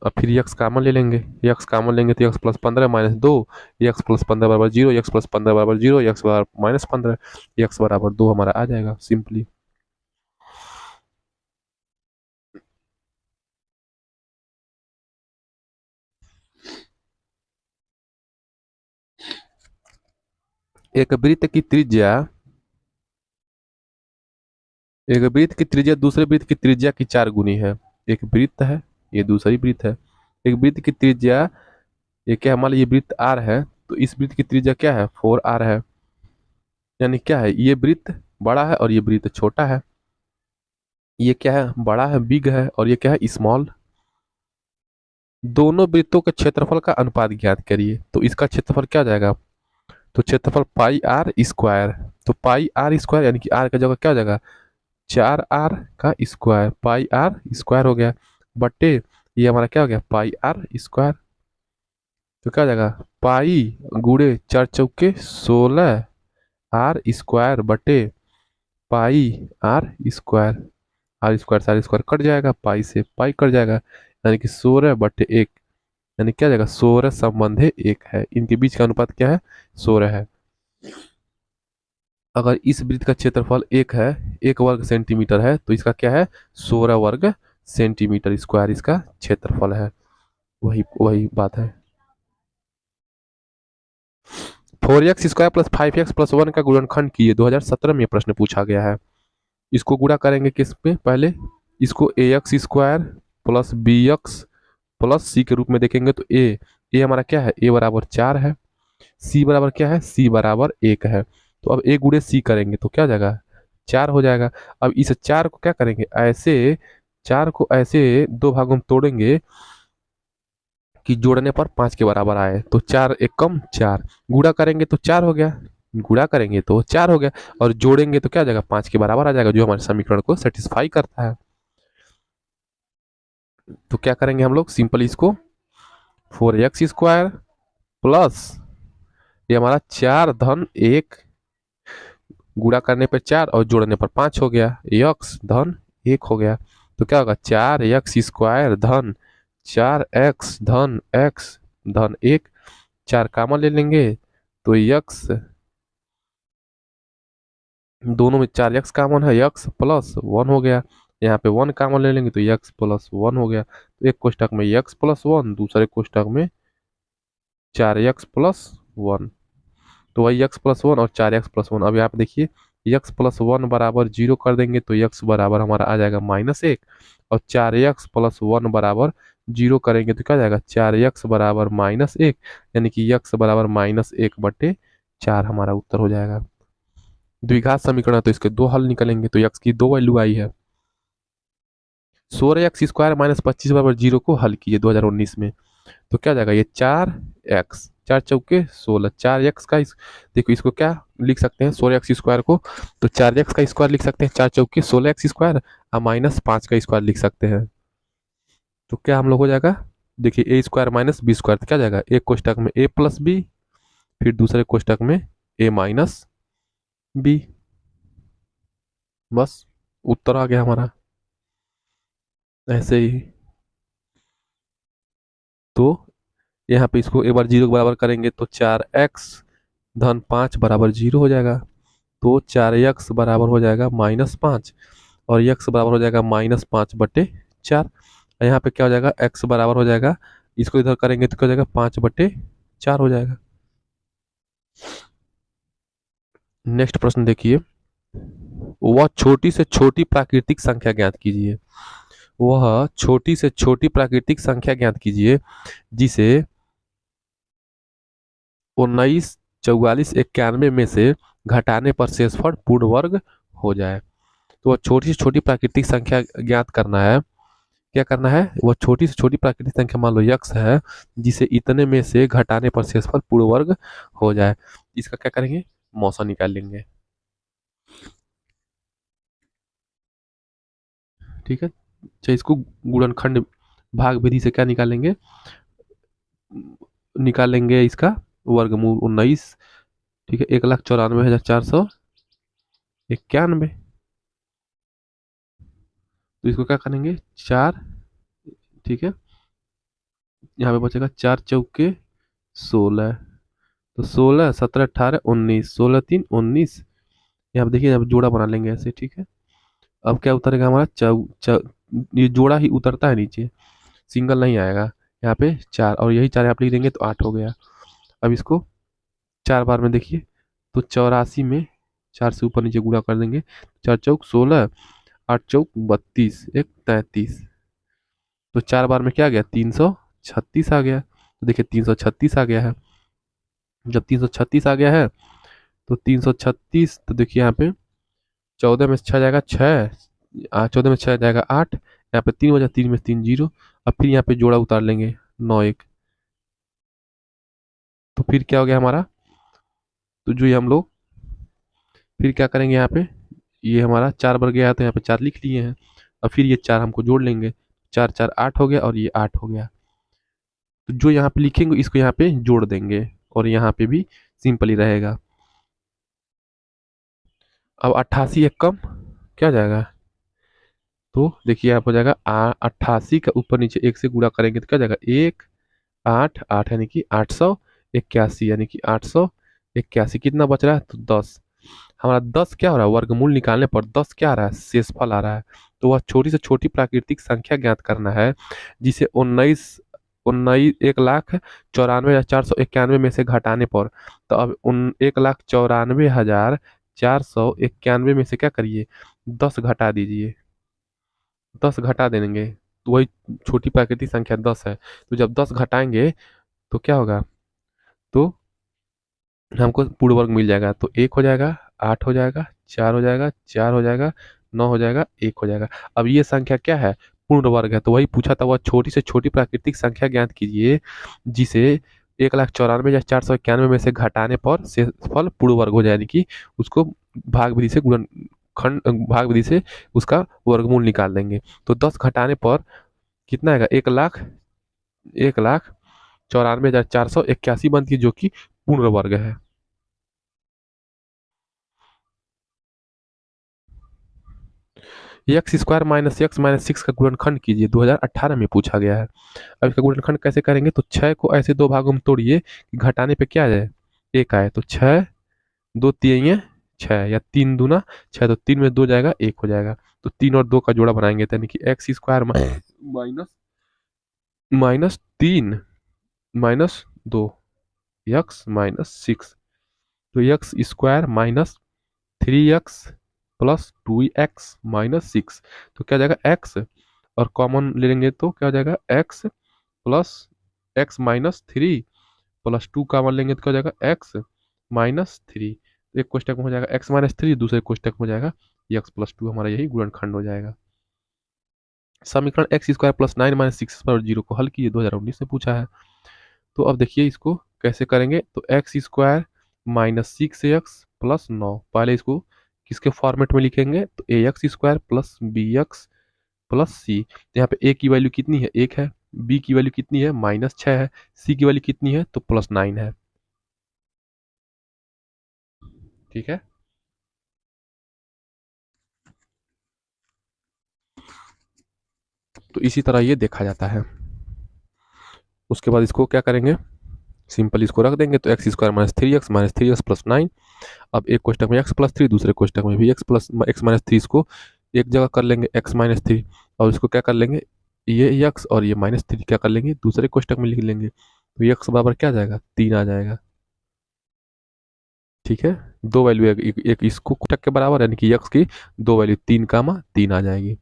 अब फिर यक्स कामन ले लेंगे, यक्स कामन लेंगे तो यक्स प्लस 15 -2, यक्स प्लस 15 बराबर 0, यक्स प्लस 15 बराबर 0, यक्स बराबर -15, यक्स बराबर 2 हमारा आ जाएगा सिंपली। एक वृत्त की त्रिज्या एक वृत्त की त्रिज्या दूसरे वृत्त की त्रिज्या की 4 गुनी है। एक वृत्त है, ये दूसरी वृत्त है। एक वृत्त की त्रिज्या, ये क्या है, मान लीजिए ये वृत्त आर है, तो इस वृत्त की त्रिज्या क्या है 4r है। यानी क्या है, ये वृत्त बड़ा है और ये वृत्त छोटा है। ये क्या है, बड़ा है बिग है, और ये क्या है स्मॉल। दोनों वृत्तों के क्षेत्रफल का अनुपात ज्ञात करिए। तो इसका क्षेत्रफल क्या हो जाएगा, तो क्षेत्रफल पाई आर स्क्वायर। तो पाई आर स्क्वायर यानी कि आर का जगह क्या हो जाएगा 4r का स्क्वायर, पाई आर स्क्वायर हो गया, बट्टे ये हमारा क्या हो गया पाई आर स्क्वायर। तो क्या हो जाएगा पाई गुणे 4 × 4 = 16 आर स्क्वायर बटे पाई आर स्क्वायर। आर स्क्वायर से आर स्क्वायर कट जाएगा, पाई से पाई कट जाएगा, यानी कि 16/1। यानी क्या जाएगा 16 संबंधे 1 है। इनके बीच का अनुपात क्या है 16 है। अगर इस वृत्त का क्षेत्रफल 1 है, 1 वर्ग सेंटीमीटर है, तो इसका क्या है 16 वर्ग सेंटीमीटर स्क्वायर इसका क्षेत्रफल है। वही वही बात है। 4x² प्लस 5x प्लस 1 का गुणनखंड कीजिए, 2017 में यह प्रश्न पूछा गया है। इसको गुणा करेंगे किस पे, पहले इसको ax² प्लस bx प्लस सी के रूप में देखेंगे। तो ए हमारा क्या है, ए बराबर 4 है, सी बराबर क्या है, सी बराबर 1 है। तो अब ए गुणे सी करेंगे तो क्या हो जाएगा 4 हो जाएगा। अब इस 4 को क्या करेंगे, ऐसे 4 को ऐसे दो भागों में तोड़ेंगे कि जोड़ने पर 5 के बराबर आए। तो 4 एक कम 4, गुणा करेंगे तो 4 हो गया, गुणा करेंगे तो 4 हो गया, और जोड़ेंगे तो क्या आ जाएगा 5 के बराबर आ जाएगा, जो हमारे समीकरण को सेटिस्फाई करता है। तो क्या करेंगे हम लोग सिंपल इसको 4x² प्लस ये हमारा 4 धन 1, गुणा करने पर 4 और जोड़ने पर 5 हो गया, x धन 1 हो गया। तो क्या होगा 4x² धन 4x धन x धन 1, 4 कामन ले लेंगे तो x, दोनों में 4x कामन है, x प्लस 1 हो गया। यहाँ पे 1 कामन ले लेंगे तो x प्लस 1 हो गया। तो एक कोष्टक में x प्लस 1, दूसरे कोष्टक में 4x प्लस 1। तो वही x प्लस 1 और 4x प्लस 1। अब यहाँ पे देखिए x प्लस 1 बराबर 0 कर देंगे तो x बराबर हमारा आ जाएगा -1, और 4x प्लस 1 बराबर 0 करेंगे तो क्या जाएगा 4x बराबर -1, यानी कि x बराबर -1/4 हमारा उत्तर हो जाएगा। द्विघात समीकरण है तो इसके दो हल निकलेंगे, तो x की दो वैल्यू आई है। 16x² माइनस 25 बराबर 0 को हल कीजिए 2019 में, तो क्या हो जाएगा, ये 4x, 4 चौके 16, 4x का देखो इसको क्या लिख सकते हैं 16x² को, तो 4x का स्क्वायर लिख सकते हैं, 4 चौके 16x² और -5 का स्क्वायर लिख सकते हैं। तो क्या हम लोग हो जाएगा, देखिए a² माइनस b² तो क्या जाएगा, एक कोष्टक में a प्लस बी, फिर दूसरे कोष्टक में a माइनस बी। बस उत्तर आ गया हमारा। ऐसे ही तो यहाँ पे इसको एक बार 0 के बराबर करेंगे तो 4x-5 बराबर 0 हो जाएगा, तो 4x बराबर हो जाएगा -5 और x बराबर हो जाएगा -5/4। यहाँ पे क्या हो जाएगा, x बराबर हो जाएगा, इसको इधर करेंगे तो क्या हो जाएगा 5/4 हो जाएगा। नेक्स्ट प्रश्न देखिए, वह छोटी से छोटी प्राकृतिक संख्या ज्ञात कीजिए। वह छोटी से छोटी प्राकृतिक संख्या ज्ञात कीजिए जिसे 19, 44, 91 में से घटाने पर शेषफल पूर्ण वर्ग हो जाए। तो वह छोटी से छोटी प्राकृतिक संख्या ज्ञात करना है। क्या करना है, वह छोटी से छोटी प्राकृतिक संख्या मान लो यक्स है, जिसे इतने में से घटाने पर शेषफल पूर्ण वर्ग हो जाए। इसका क्या करेंगे, मौसा निकाल लेंगे। ठीक है, अच्छा इसको गुणनखंड भाग विधि से क्या निकालेंगे, निकालेंगे इसका वर्गमूल 19। ठीक है, 1,94,491। तो इसको क्या करेंगे, 4, ठीक है, यहाँ पे बचेगा 4 चौके 16, तो 16, 17, 18, 19, 16, 3, 19। यहाँ पे देखिए, यहाँ पे जोड़ा बना लेंगे ऐसे। ठीक है, अब क्या उतरेगा हमारा ये जोड़ा ही उतरता है नीचे, सिंगल नहीं आएगा। यहाँ पे 4 और यही 4 आप लिख देंगे तो 8 हो गया। अब इसको 4 बार में देखिए, तो 84 में 4 से ऊपर नीचे गुणा कर देंगे, 4 चौक 16, 8 चौक 32, 1 33। तो 4 बार में क्या आ गया, 336 आ गया। तो देखिए 336 आ गया है। जब 336 आ गया है तो 336, तो देखिए यहाँ पे 14 में से 6 जाएगा 6, 14 में 6 जाएगा 8, यहाँ पे 3 बचा, 3 में 3 0। अब फिर यहाँ पे जोड़ा उतार लेंगे 9 1, तो फिर क्या हो गया हमारा, तो जो ये हम लोग फिर क्या करेंगे, यहाँ पे ये हमारा 4 बढ़ गया है तो यहाँ पे 4 लिख लिए हैं। अब फिर ये 4 हमको जोड़ लेंगे, 4 4 8 हो गया और ये 8 हो गया। तो जो यहाँ पे लिखेंगे इसको यहाँ पे जोड़ देंगे और यहाँ पे भी सिंपल ही रहेगा। अब 88 एक कम क्या जाएगा, तो देखिए आप हो जाएगा 88 का ऊपर नीचे 1 से गुणा करेंगे तो क्या जाएगा, 1 8 8 यानी कि 881, यानी कि 881। कितना बच रहा है, तो 10। हमारा 10 क्या हो रहा है, वर्गमूल निकालने पर 10 क्या आ रहा है, शेषफल आ रहा है। तो वह छोटी से छोटी प्राकृतिक संख्या ज्ञात करना है जिसे 1,94,491 में से घटाने पर, तो अब 1,94,491 में से क्या करिए, 10 घटा दीजिए, 10 घटा देंगे तो वही छोटी प्राकृतिक संख्या 10 है। तो जब 10 घटाएंगे तो क्या होगा, तो हमको पूर्ण वर्ग मिल जाएगा, तो 1 हो जाएगा, 8 हो जाएगा, 4 हो जाएगा, 4 हो जाएगा, 9 हो जाएगा, 1 हो जाएगा। अब ये संख्या क्या है, पूर्ण वर्ग है। तो वही पूछा था, वह छोटी से छोटी प्राकृतिक संख्या ज्ञात कीजिए जिसे 1,94,491 में से घटाने पर शेषफल पूर्ण वर्ग हो जाए, यानी कि उसको भाग विधि से खंड भाग विधि से उसका वर्गमूल निकाल देंगे। तो 10 घटाने पर कितना आएगा, 1,94,481 बनती है, जो कि पूर्ण वर्ग है। x² माइनस x माइनस 6 का गुणनखंड कीजिए, 2018 में पूछा गया है। अब इसका गुणनखंड कैसे करेंगे, तो 6 को ऐसे दो भागों में तोड़िए कि घटाने पे क्या आ जाए, 1 आए। तो 6 2 तिये 6, या 3 दूना 6, तो 3 में 2 जाएगा, 1 हो जाएगा। तो 3 और 2 का जोड़ा बनाएंगे, यानी कि x² minus minus 3 minus 2, x minus 6। तो x² minus 3x plus 2x minus 6, तो क्या हो जाएगा x, और कॉमन ले लेंगे तो क्या हो जाएगा, x plus x minus 3 plus 2 common लेंगे तो क्या हो जाएगा, x माइनस 3। एक कोष्टक में हो जाएगा x-3, दूसरे कोष्टक में हो जाएगा x+2, हमारा यही गुणनखंड हो जाएगा। समीकरण x² + 9 - 6 पर 0 को हल कीजिए, 2019 में पूछा है। तो अब देखिए इसको कैसे करेंगे। तो x² - 6x + 9, पहले इसको किसके फॉर्मेट में लिखेंगे, तो ax² + bx + c। यहाँ पे a की वैल्यू कितनी है, 1 है, b की वैल्यू कितनी है, -6 है, c की वैल्यू कितनी है, तो +9 है। ठीक है, तो इसी तरह ये देखा जाता है। उसके बाद इसको क्या करेंगे, सिंपल इसको रख देंगे। तो x² - 3x अब एक कोष्टक में x+3, दूसरे कोष्टक में भी x-3, इसको एक जगह कर लेंगे x-3, और इसको क्या कर लेंगे, ये x और ये -3 क्या कर लेंगे, दूसरे कोष्टक में लिख लेंगे। तो x बराबर क्या आ जाएगा, 3 आ जाएगा। ठीक है, दो वैल्यू एक इसको कोष्टक के बराबर, यानी कि x की दो वैल्यू 3, 3 आ जाएगी।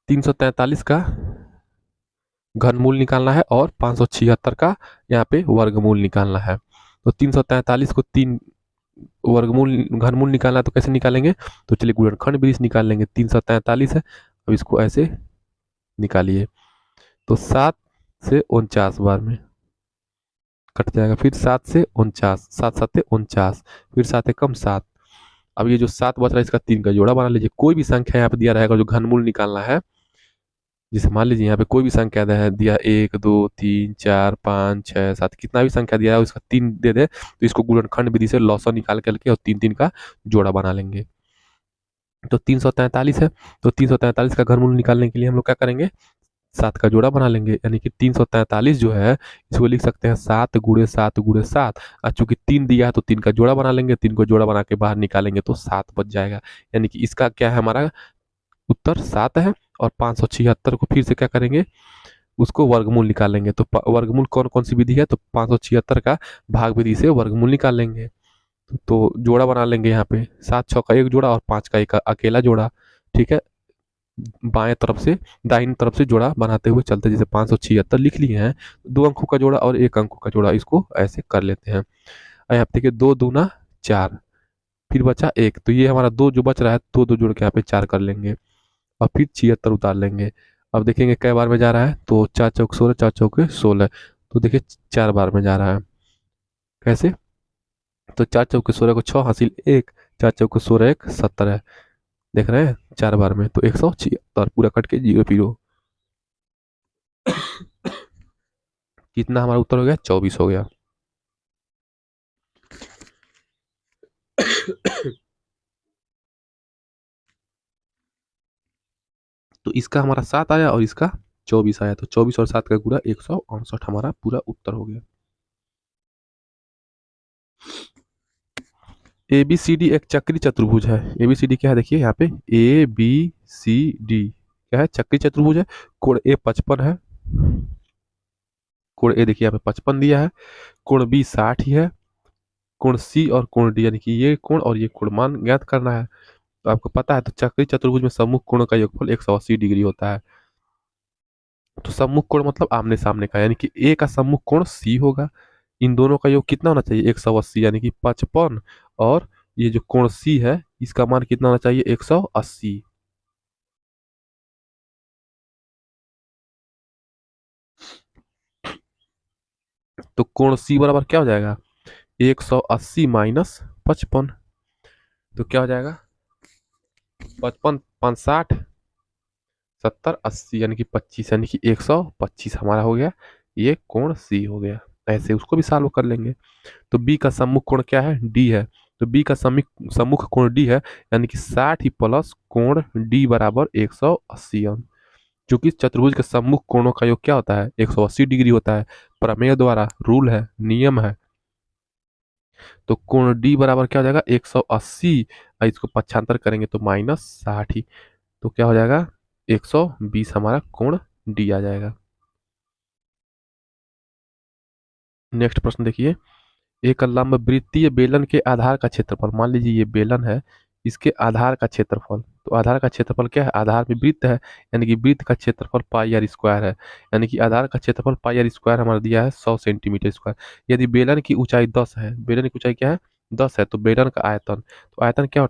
343 का घनमूल निकालना है और 576 का यहाँ पे वर्गमूल निकालना है। तो 343 को 3 वर्गमूल घनमूल निकालना है, तो कैसे निकालेंगे, तो चलिए गुणनखंड विधि से निकाल लेंगे। 343 है, अब इसको ऐसे निकालिए, तो 7 से 49 बार में कट जाएगा, फिर 7 से 49, 7 7 49, फिर 7 एकम 7। अब ये जो 7 बच रहा है इसका 3 का जोड़ा बना लीजिए। कोई भी संख्या यहाँ पे दिया रहेगा जो घनमूल निकालना है, जैसे मान लीजिए यहाँ पे कोई भी संख्या दिया 1 2 3 4 5 6 7, कितना भी संख्या दिया है उसका 3 दे दे, तो इसको गुणनखंड विधि से लॉसर निकाल करके और 3 3 का जोड़ा बना लेंगे। तो 343 है, तो 343 का घनमूल निकालने के लिए हम लोग क्या करेंगे, 7 का जोड़ा बना लेंगे, यानी कि 343 जो है इसको लिख सकते हैं 7 × 7 × 7। और चूंकि 3 दिया है तो 3 का जोड़ा बना लेंगे, 3 को जोड़ा बना के बाहर निकालेंगे तो 7 बच जाएगा। यानी कि इसका क्या है, हमारा उत्तर 7 है। और 576 को फिर से क्या करेंगे, उसको वर्गमूल निकालेंगे। तो वर्गमूल कौन कौन सी विधि है, तो 576 का भाग विधि से वर्गमूल निकाल लेंगे। तो जोड़ा बना लेंगे यहाँ पे, 7 6 का एक जोड़ा और 5 का एक अकेला जोड़ा। ठीक है, बाएं तरफ से दाहिनी तरफ से जोड़ा बनाते हुए चलते, जैसे 576 लिख लिए हैं, 2 अंकों का जोड़ा और 1 अंकों का जोड़ा, इसको ऐसे कर लेते हैं। यहाँ पे देखिए 2 दूना 4, फिर बचा 1, तो ये हमारा 2 जो बच रहा है, दो दो जोड़ के यहाँ पे 4 कर लेंगे और फिर 76 उतार लेंगे। अब देखेंगे कै बार में जा रहा है, तो 4 चौक 16, 4 चौके 16, तो देखिए 4 बार में जा रहा है। कैसे, तो 4 चौके 16 को 6 हासिल 1, 4 चौके 16 1 17 देख रहे हैं, 4 बार में, तो 176 पूरा कट के 0 0। कितना हमारा उत्तर हो गया, 24 हो गया। तो इसका हमारा 7 आया और इसका 24 आया, तो 24 और 7 का गुणा 168 हमारा पूरा उत्तर हो गया। ए बी सी डी एक चक्री चतुर्भुज है। ए बी सी डी क्या है, देखिए यहाँ पे ए बी सी डी क्या है, चक्री चतुर्भुज है। कोण ए 55 है, कोण ए देखिए यहाँ पे 55 दिया है, कोण बी 60 ही है, कोण सी और कोण डी, यानी कि ये कोण और ये कोण मान ज्ञात करना है। तो आपको पता है, तो चक्री चतुर्भुज में सम्मुख कोण का योगफल 180 डिग्री होता है। तो सम्मुख कोण मतलब आमने सामने का, यानी कि ए का सम्मुख कोण सी होगा। इन दोनों का योग कितना होना चाहिए, 180, यानी कि 55, और ये जो कोण सी है इसका मान कितना होना चाहिए, 180। तो कोण सी बराबर क्या हो जाएगा, 180 माइनस 55, तो क्या हो जाएगा, 55 5 60 70 80, यानी कि 25, यानी कि 125 हमारा हो गया, ये कोण सी हो गया। ऐसे उसको भी सॉल्व कर लेंगे। तो बी का सम्मुख कोण क्या है, डी है, तो बी का सम्मुख कोण डी है, यानी कि 60 ही प्लस कोण डी बराबर 180 अंश। चूंकि चतुर्भुज के सम्मुख कोणों का योग क्या होता है, 180 डिग्री होता है, प्रमेय द्वारा रूल है, नियम है। तो कोण डी बराबर क्या हो जाएगा, 180, और इसको पक्षांतर करेंगे तो -60 ही, तो क्या हो जाएगा, 120 हमारा कोण डी आ जाएगा। नेक्स्ट प्रश्न देखिए, एक लंबवृत्तीय बेलन के आधार का क्षेत्रफल, मान लीजिए ये बेलन है, इसके आधार का क्षेत्रफल। तो आधार का क्षेत्रफल क्या है, आधार में वृत्त है, यानी कि वृत्त का क्षेत्रफल पाई आर स्क्वायर है, यानी कि आधार का क्षेत्रफल पाई आर स्क्वायर हमारा दिया है 100 सेंटीमीटर स्क्वायर। यदि बेलन की ऊंचाई 10 है, बेलन की ऊंचाई क्या है 10 है, तो बेलन का आयतन, तो आयतन क्या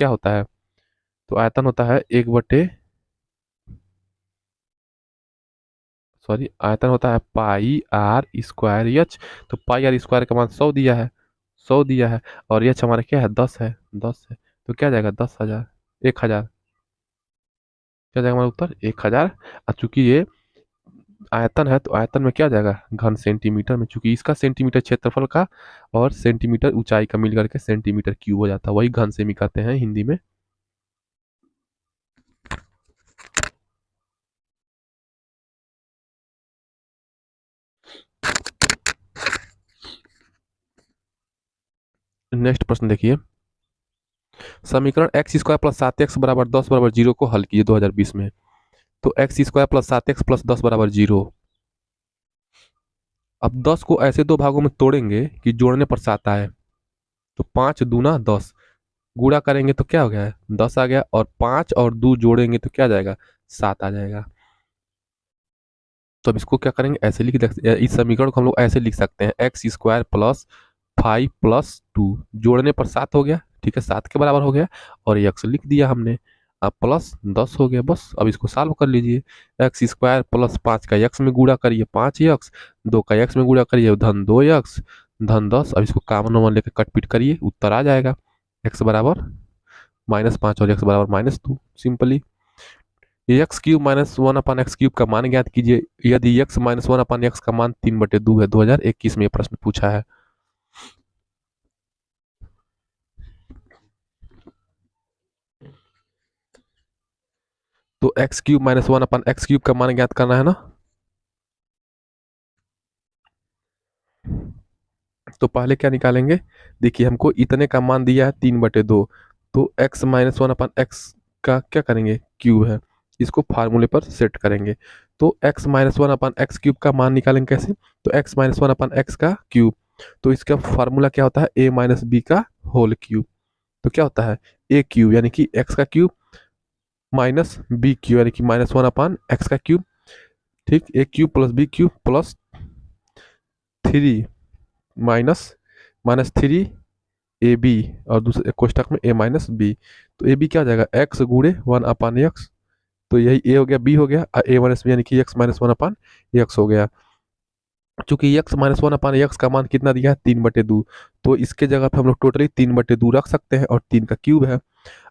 होता है, तो आयतन होता है एक बटे, सॉरी, आयतन होता है पाई आर स्क्वायर एच। तो पाई आर स्क्वायर का मान 100 दिया है, 100 दिया है, और एच हमारा क्या है 10 है, 10 है, तो क्या जाएगा 10,000, 1,000, क्या जाएगा हमारा उत्तर 1,000। और चूंकि ये आयतन है तो आयतन में क्या जाएगा घन सेंटीमीटर में, चूंकि इसका सेंटीमीटर क्षेत्रफल का और सेंटीमीटर ऊंचाई का मिल करके सेंटीमीटर क्यूब हो जाता है, वही घन सेमी कहते हैं हिंदी में। नेक्स्ट प्रश्न देखिए, समीकरण एक्स स्क्वायर प्लस 7x बराबर 10 बराबर 0 को हल कीजिए 2020 में। तो x square plus 7x plus 10 बराबर 0। अब 10 को ऐसे दो भागों में तोड़ेंगे कि जोड़ने पर 7 आए। तो 5 दूना 10, गुणा करेंगे तो क्या हो गया है 10 आ गया, और 5 और 2 जोड़ेंगे तो क्या आ जाएगा 7 आ जाएगा। तो अब इसको क्या करेंगे, ऐसे इस समीकरण को हम लोग ऐसे लिख सकते हैं, एक्स स्क्वायर प्लस 5 + 2 जोड़ने पर 7 हो गया, ठीक है 7 के बराबर हो गया, और यक्स लिख दिया हमने, अब प्लस 10 हो गया बस। अब इसको सॉल्व कर लीजिए, एक्स स्क्वायर प्लस 5 का यक्स में गुणा करिए 5 यक्स, 2 का यक्स में गुणा करिए धन 2 यक्स, धन 10। अब इसको कॉमन नंबर लेकर कटपीट करिए, उत्तर आ जाएगा एक्स बराबर -5 और एक्स बराबर -2, सिंपली। एक्स क्यूब -1 अपन एक्स क्यूब का मान ज्ञात कीजिए, यदि एक्स -1 अपन एक्स का मान 3/2 है। 2021 में ये प्रश्न पूछा है। तो एक्स क्यूब -1 अपन एक्स क्यूब का मान ज्ञात करना है ना। तो पहले क्या निकालेंगे, देखिए हमको इतने का मान दिया है 3/2, तो एक्स -1 अपन एक्स का क्या करेंगे क्यूब है, इसको फार्मूले पर सेट करेंगे। तो एक्स -1 अपन एक्स क्यूब का मान निकालेंगे कैसे, तो एक्स -1 अपन एक्स का क्यूब, तो इसका फार्मूला क्या होता है a - b का होल क्यूब। तो क्या होता है ए क्यूब यानी कि एक्स का क्यूब माइनस बी क्यूब यानी कि -1 अपान एक्स का क्यूब, ठीक, a cube plus b cube plus 3 minus -3 a b, और दूसरे कोष्टक में a - b। तो ए बी क्या हो जाएगा एक्स गुणे 1/x, तो यही ए हो गया बी हो गया, और a - b यानी कि एक्स -1/x हो गया। चूंकि एक्स -1/x का मान कितना दिया है 3/2, तो इसके जगह पे हम लोग टोटली 3/2 रख सकते हैं, और 3 का क्यूब है।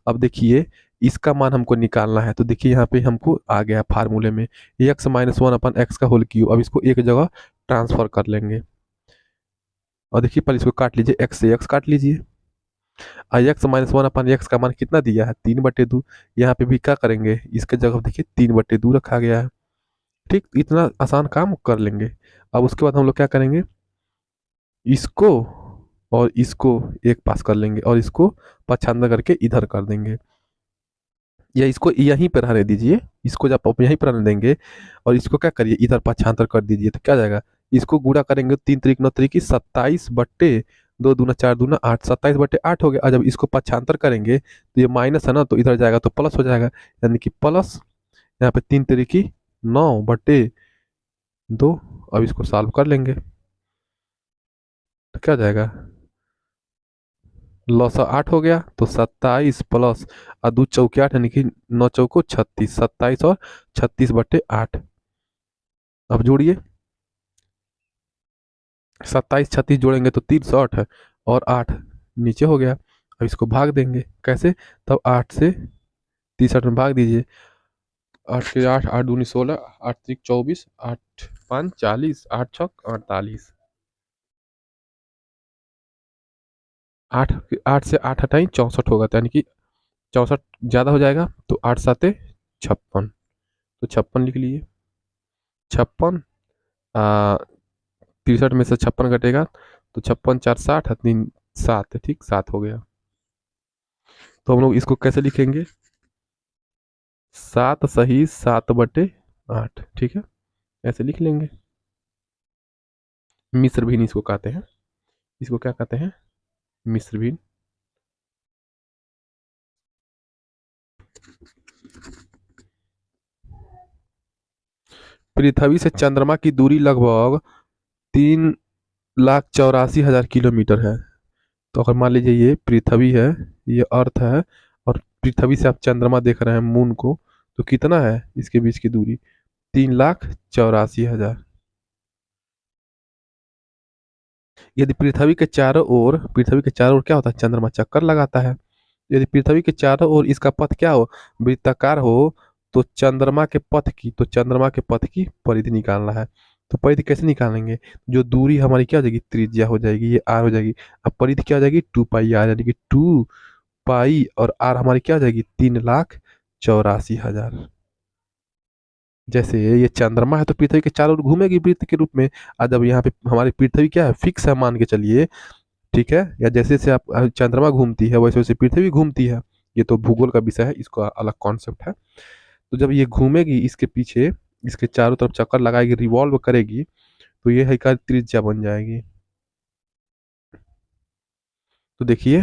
अब देखिए इसका मान हमको निकालना है, तो देखिए यहाँ पे हमको आ गया फार्मूले में एक्स -1/x का होल क्यूब। अब इसको एक जगह ट्रांसफर कर लेंगे, और देखिए पहले इसको काट लीजिए, एक्स से एक्स काट लीजिए, और एक्स -1/x का मान कितना दिया है 3/2। यहाँ पे भी क्या करेंगे, इसके जगह देखिए 3/2 रखा गया है, ठीक, इतना आसान काम कर लेंगे। अब उसके बाद हम लोग क्या करेंगे, इसको और इसको एक पास कर लेंगे, और इसको पक्षांतर करके इधर कर देंगे, या इसको यहीं पर रहने दीजिए, इसको जब आप यहीं पर रहने देंगे, और इसको क्या करिए इधर पक्षांतर कर दीजिए, तो क्या जाएगा, इसको गुणा करेंगे 3 × 9 = 27/2 × 4 = 8, 27/8 हो गया। और जब इसको पक्षांतर करेंगे तो ये माइनस है ना, तो इधर जाएगा तो प्लस हो जाएगा, यानी कि प्लस यहाँ पे 3 × 9/2। अब इसको सॉल्व कर लेंगे तो क्या जाएगा, लसा 8 हो गया, तो 27 प्लस 2 × 4 = 8, यानी कि 9 × 4 = 36, 27 और 36/8। अब जोड़िए 27 36 जोड़ेंगे तो 308 है, और 8 नीचे हो गया। अब इसको भाग देंगे कैसे, तब 8 से 63 में भाग दीजिए, 8 के 8, 8 दूनी 16, 8 3 24, 8 5 40, 8 6 48, 8 से 8 हटाई 64 होगा, तो यानी कि 64 ज़्यादा हो जाएगा, तो 8 7 56, तो 56 लिख लीजिए। 56 63 में से 56 घटेगा तो 56 4 60 और 3 7, ठीक 7 हो गया। तो हम लोग इसको कैसे लिखेंगे, 7 सही 7/8, ठीक है, ऐसे लिख लेंगे। मिस्र भिन्न इसको कहते हैं, इसको क्या कहते हैं मिस्र भिन्न। पृथ्वी से चंद्रमा की दूरी लगभग 3,84,000 किलोमीटर है। तो अगर मान लीजिए ये पृथ्वी है, ये अर्थ है, और पृथ्वी से आप चंद्रमा देख रहे हैं मून को, तो कितना है इसके बीच की दूरी? 3,84,000। यदि पृथ्वी के चारों ओर क्या होता है? चंद्रमा चक्कर लगाता है। यदि पृथ्वी के चारों ओर इसका पथ क्या हो? वृत्ताकार हो। तो चंद्रमा के पथ की परिधि निकालना है। तो परिधि कैसे निकालेंगे? जो दूरी हमारी क्या हो जाएगी? त्रिज्या हो जाएगी, ये आर हो जाएगी। अब परिधि क्या हो जाएगी? 2 पाई आर, यानी कि 2 पाई, और आर हमारी क्या हो जाएगी? 3,84,000। जैसे ये चंद्रमा है तो पृथ्वी के चारों ओर घूमेगी वृत्त के रूप में। और जब यहाँ पे हमारी पृथ्वी क्या है? फिक्स है, मान के चलिए, ठीक है, या जैसे जैसे आप चंद्रमा घूमती है वैसे वैसे पृथ्वी घूमती है। ये तो भूगोल का विषय है, इसका अलग कॉन्सेप्ट है। तो जब ये घूमेगी इसके पीछे, इसके चारों तरफ चक्कर लगाएगी, रिवॉल्व करेगी, तो ये है का त्रिज्या बन जाएगी। तो देखिए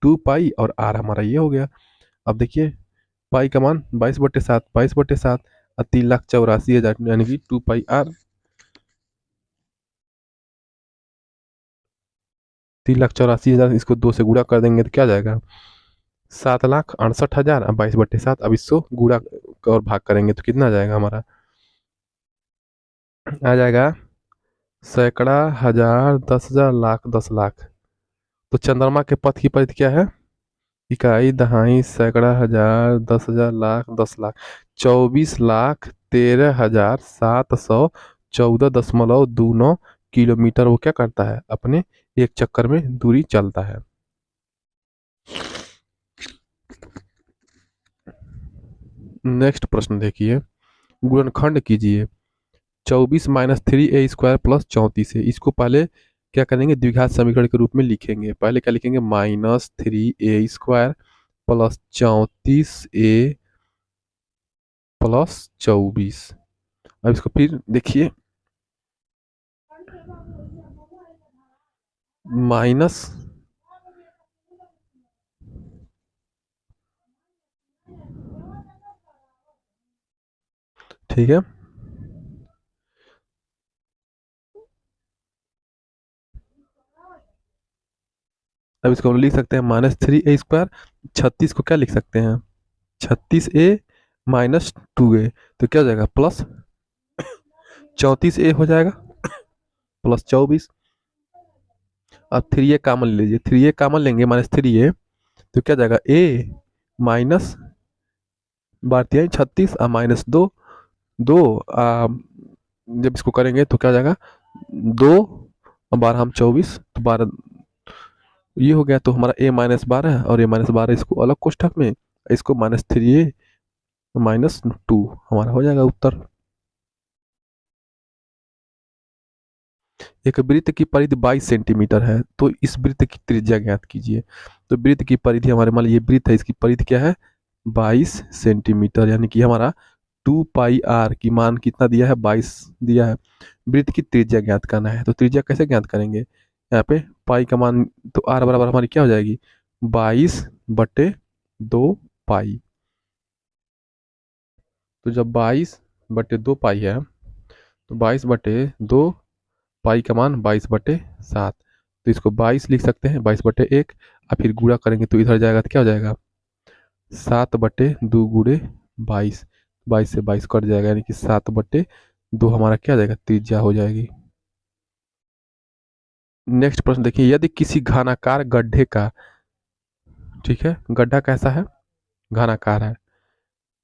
2 पाई और आर हमारा ये हो गया। अब देखिए पाई का मान 22/7, 22/7, और 3,84,000, यानी कि 2 पाई आर। 3,84,000, इसको 2 से गुणा कर देंगे तो क्या जाएगा? 7,68,000, अब 22/7, अब इसको गुणा और भाग करेंगे तो कितना आ जाएगा हमारा? आ जाएगा सैकड़ा, हजार, 10,000, लाख, 10 लाख। तो चंद्रमा के पथ की परिधि क्या है? इकाई, दहाई, सैकड़ा, हजार, 10,000, लाख, 10 लाख। 24,13,714.29 किलोमीटर वो क्या करता है? अपने एक चक्कर में दूरी चलता है। नेक्स्ट प्रश्न देखिए, गुणनखंड कीजिए। 24 - 3a² + 34 है। इसको पहले क्या करेंगे? द्विघात समीकरण के रूप में लिखेंगे। पहले क्या लिखेंगे? -3a² + 34a + 24। अब इसको फिर देखिए, माइनस, ठीक है, अब इसको हम लिख सकते हैं -3a²। 36 को क्या लिख सकते हैं? 36a - 2a, तो क्या हो जाएगा? प्लस 34a हो जाएगा, +24। अब 3a कॉमन ले लीजिए, 3a कॉमन लेंगे, -3a, तो क्या जाएगा? a माइनस, बारह 36, और -2, 2, जब इसको करेंगे तो क्या हो जाएगा? 2 और 12 हम 24, तो 12 ये हो गया। तो हमारा a - 12 और a - 12, इसको अलग कोष्ठक में, इसको -3a -2 हमारा हो जाएगा उत्तर। एक वृत्त की परिधि 22 सेंटीमीटर है, तो इस वृत्त की त्रिज्या ज्ञात कीजिए। तो वृत्त की परिधि हमारे, मान लीजिए ये वृत्त है, इसकी परिधि क्या है? 22 सेंटीमीटर, यानी कि हमारा 2 पाई आर की मान कितना दिया है? 22 दिया है। वृत्त की त्रिज्या ज्ञात करना है, तो त्रिज्या कैसे ज्ञात करेंगे? यहाँ पे पाई का मान, तो आर बराबर हमारी क्या हो जाएगी? 22/2 पाई। तो जब 22/2 पाई है, तो 22/2 पाई का मान 22/7। तो इसको 22 लिख सकते हैं, 22/1, और फिर गुणा करेंगे तो इधर जाएगा तो क्या हो जाएगा? 7/2 × 22, 22 से 22 कट जाएगा, यानी कि 7/2 हमारा क्या आ जाएगा? त्रिज्या हो जाएगी। नेक्स्ट प्रश्न देखिए, यदि किसी घनाकार गड्ढे का, ठीक है, गड्ढा कैसा है? घनाकार है,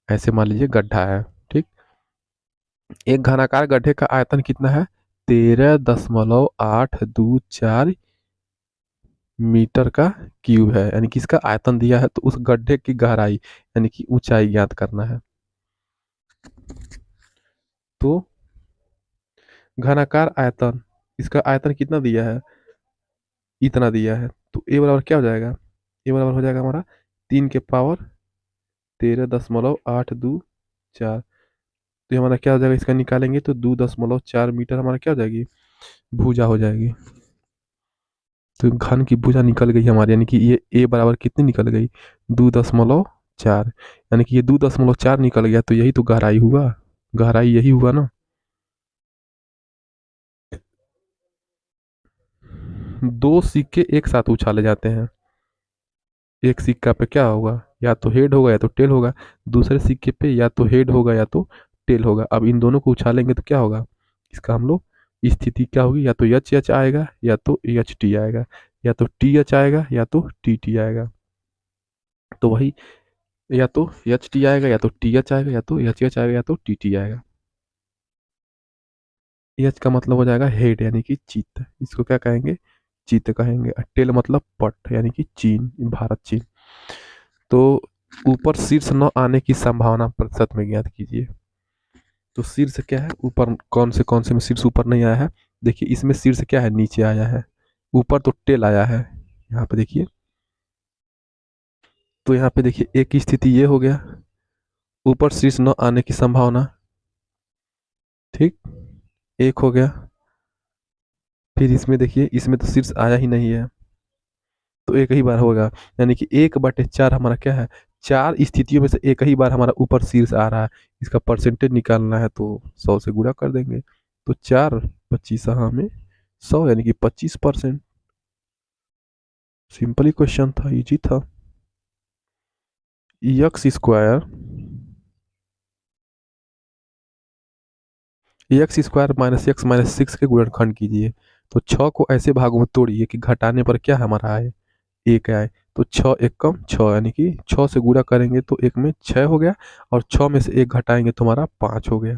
ऐसे मान लीजिए गड्ढा है, ठीक। एक घनाकार गड्ढे का आयतन कितना है? 13.824 मीटर का क्यूब है, यानी कि इसका आयतन दिया है, तो उस गड्ढे की गहराई यानी कि ऊंचाई ज्ञात करना है। तो घनाकार आयतन, इसका आयतन कितना दिया है? इतना दिया है, तो ए बराबर क्या हो जाएगा? ए बराबर हो जाएगा हमारा 3 के पावर 13.824। तो ये हमारा क्या हो जाएगा? इसका निकालेंगे तो 2.4 मीटर हमारा क्या हो जाएगी? भुजा हो जाएगी। तो घन की भुजा निकल गई हमारी, यानी कि ये ए बराबर कितनी निकल गई? 4, यानी कि ये 2.4 निकल गया, तो यही तो गहराई हुआ, गहराई यही हुआ ना। दो सिक्के एक साथ उछाले जाते हैं, एक सिक्का पे क्या होगा, या तो हेड होगा या तो टेल होगा, दूसरे सिक्के पे या तो हेड होगा या तो टेल होगा। अब इन दोनों को उछालेंगे तो क्या होगा, इसका हम लोग स्थिति क्या होगी, या तो एच एच आएगा या तो एच टी आएगा, या तो टी एच आएगा या तो टी टी आएगा। तो वही, या तो एच टी आएगा या तो टी एच आएगा या तो एच एच आएगा या तो टी टी आएगा। एच का मतलब हो जाएगा हेड यानी कि चित्त, इसको क्या कहेंगे, चित्त कहेंगे। और टेल मतलब पट यानी कि चीन, भारत चीन। तो ऊपर शीर्ष न आने की संभावना प्रतिशत में ज्ञात कीजिए। तो शीर्ष क्या है, ऊपर कौन से में शीर्ष ऊपर नहीं आया है, देखिए इसमें शीर्ष क्या है, नीचे आया है, ऊपर तो टेल आया है, यहाँ पे देखिए। तो यहाँ पे देखिए एक स्थिति ये हो गया, ऊपर शीर्ष न आने की संभावना, ठीक, एक हो गया। फिर इसमें देखिए, इसमें तो शीर्ष आया ही नहीं है, तो एक ही बार होगा, यानी कि 1/4 हमारा क्या है, चार स्थितियों में से एक ही बार हमारा ऊपर शीर्ष आ रहा है। इसका परसेंटेज निकालना है तो 100 से गुणा कर देंगे, तो 4 25 में 100 यानी कि 25%। सिंपल ही क्वेश्चन था, इजी था। x² माइनस एक्स माइनस 6 के गुणनखंड कीजिए। तो 6 को ऐसे भागों में तोड़िए कि घटाने पर क्या हमारा आए, एक आए। तो 6 एक कम 6, यानी कि 6 से गुणा करेंगे तो एक में 6 हो गया, और 6 में से एक घटाएंगे तो हमारा 5 हो गया।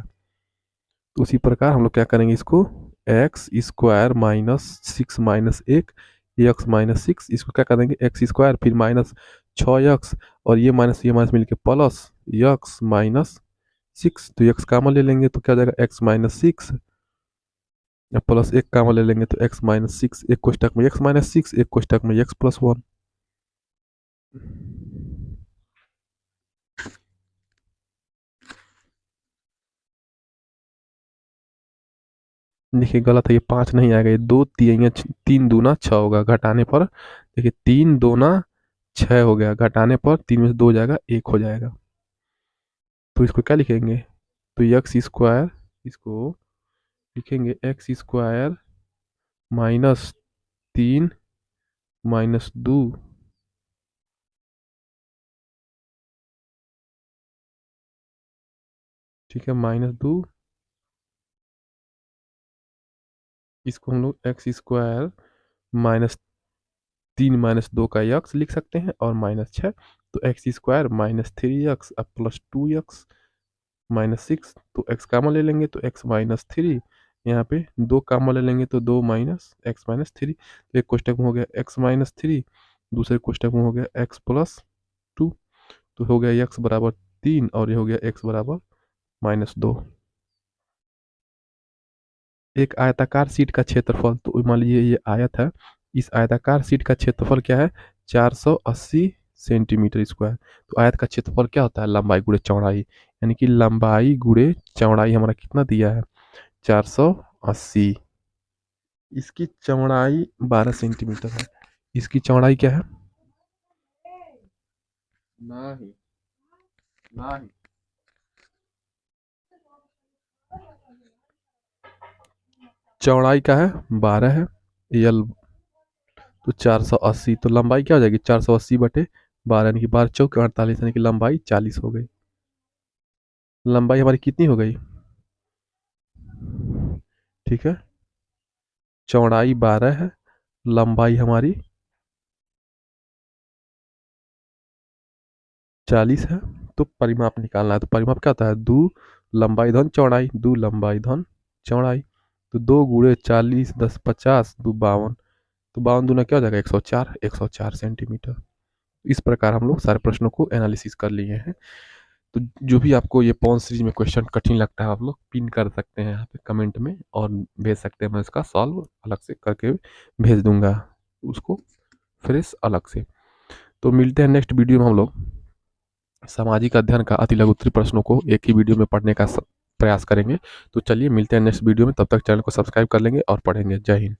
तो उसी प्रकार हम लोग क्या करेंगे इसको, x² माइनस 6 माइनस 1 x-6, इसको क्या कर देंगे x² फिर माइनस 6x, और ये माइनस मिलके प्लस x माइनस 6। तो x कामा ले लेंगे तो क्या हो जाएगा x-6, या प्लस एक कामा ले लेंगे तो x-6, एक कोष्टक में x-6, एक कोष्टक में x+1। देखिए गलत है, ये 5 नहीं आएगा, ये 2 तीन 3 दूना 6 होगा, घटाने पर देखिए 3 दूना 6 हो गया, घटाने पर 3 में से 2 जाएगा, 1 हो जाएगा। तो इसको क्या लिखेंगे, तो x², इसको लिखेंगे x² -3 -2, ठीक है, -2, इसको हम लोग x² -3 -2 का x लिख सकते हैं, और -6, तो x² -3x अब +2x -6, तो x कामा ले लेंगे तो x-3, यहाँ पे 2 कामा ले लेंगे तो 2 माइनस x-3, तो एक कोष्टक में हो गया x-3, दूसरे कोष्टक में हो गया x+2, तो हो गया x बराबर 3 और ये हो गया x बराबर -2। एक आयताकार शीट का क्षेत्रफल, तो मान लीजिए ये आयत है, इस आयताकार शीट का क्षेत्रफल क्या है, 480 सेंटीमीटर स्क्वायर। तो आयत का क्षेत्रफल क्या होता है, लंबाई गुणे चौड़ाई, यानी कि लंबाई गुणे चौड़ाई हमारा कितना दिया है, 480। इसकी चौड़ाई 12 सेंटीमीटर है, इसकी चौड़ाई क्या है, नहीं नहीं, चौड़ाई का है 12 है, यल, तो 480, तो लंबाई क्या हो जाएगी 480/12, यानी कि 12×4 = 48, यानी कि लंबाई 40 हो गई। लंबाई हमारी कितनी हो गई, ठीक है, चौड़ाई 12 है, लंबाई हमारी 40 है। तो परिमाप निकालना है, तो परिमाप क्या होता है, दो लंबाई धन चौड़ाई, दो लंबाई धन चौड़ाई। तो 2 × 40 10 50 2 52, तो 52 दूना क्या हो जाएगा 104, 104 सेंटीमीटर। इस प्रकार हम लोग सारे प्रश्नों को एनालिसिस कर लिए हैं। तो जो भी आपको ये पॉन सीरीज में क्वेश्चन कठिन लगता है, आप लोग पिन कर सकते हैं यहाँ पे कमेंट में, और भेज सकते हैं, मैं इसका सॉल्व अलग से करके भेज दूंगा उसको, फ्रेश अलग से। तो मिलते हैं नेक्स्ट वीडियो में, हम लोग सामाजिक अध्ययन का अति लघुत्तरीय प्रश्नों को एक ही वीडियो में पढ़ने का प्रयास करेंगे। तो चलिए मिलते हैं नेक्स्ट वीडियो में, तब तक चैनल को सब्सक्राइब कर लेंगे और पढ़ेंगे। जय हिंद।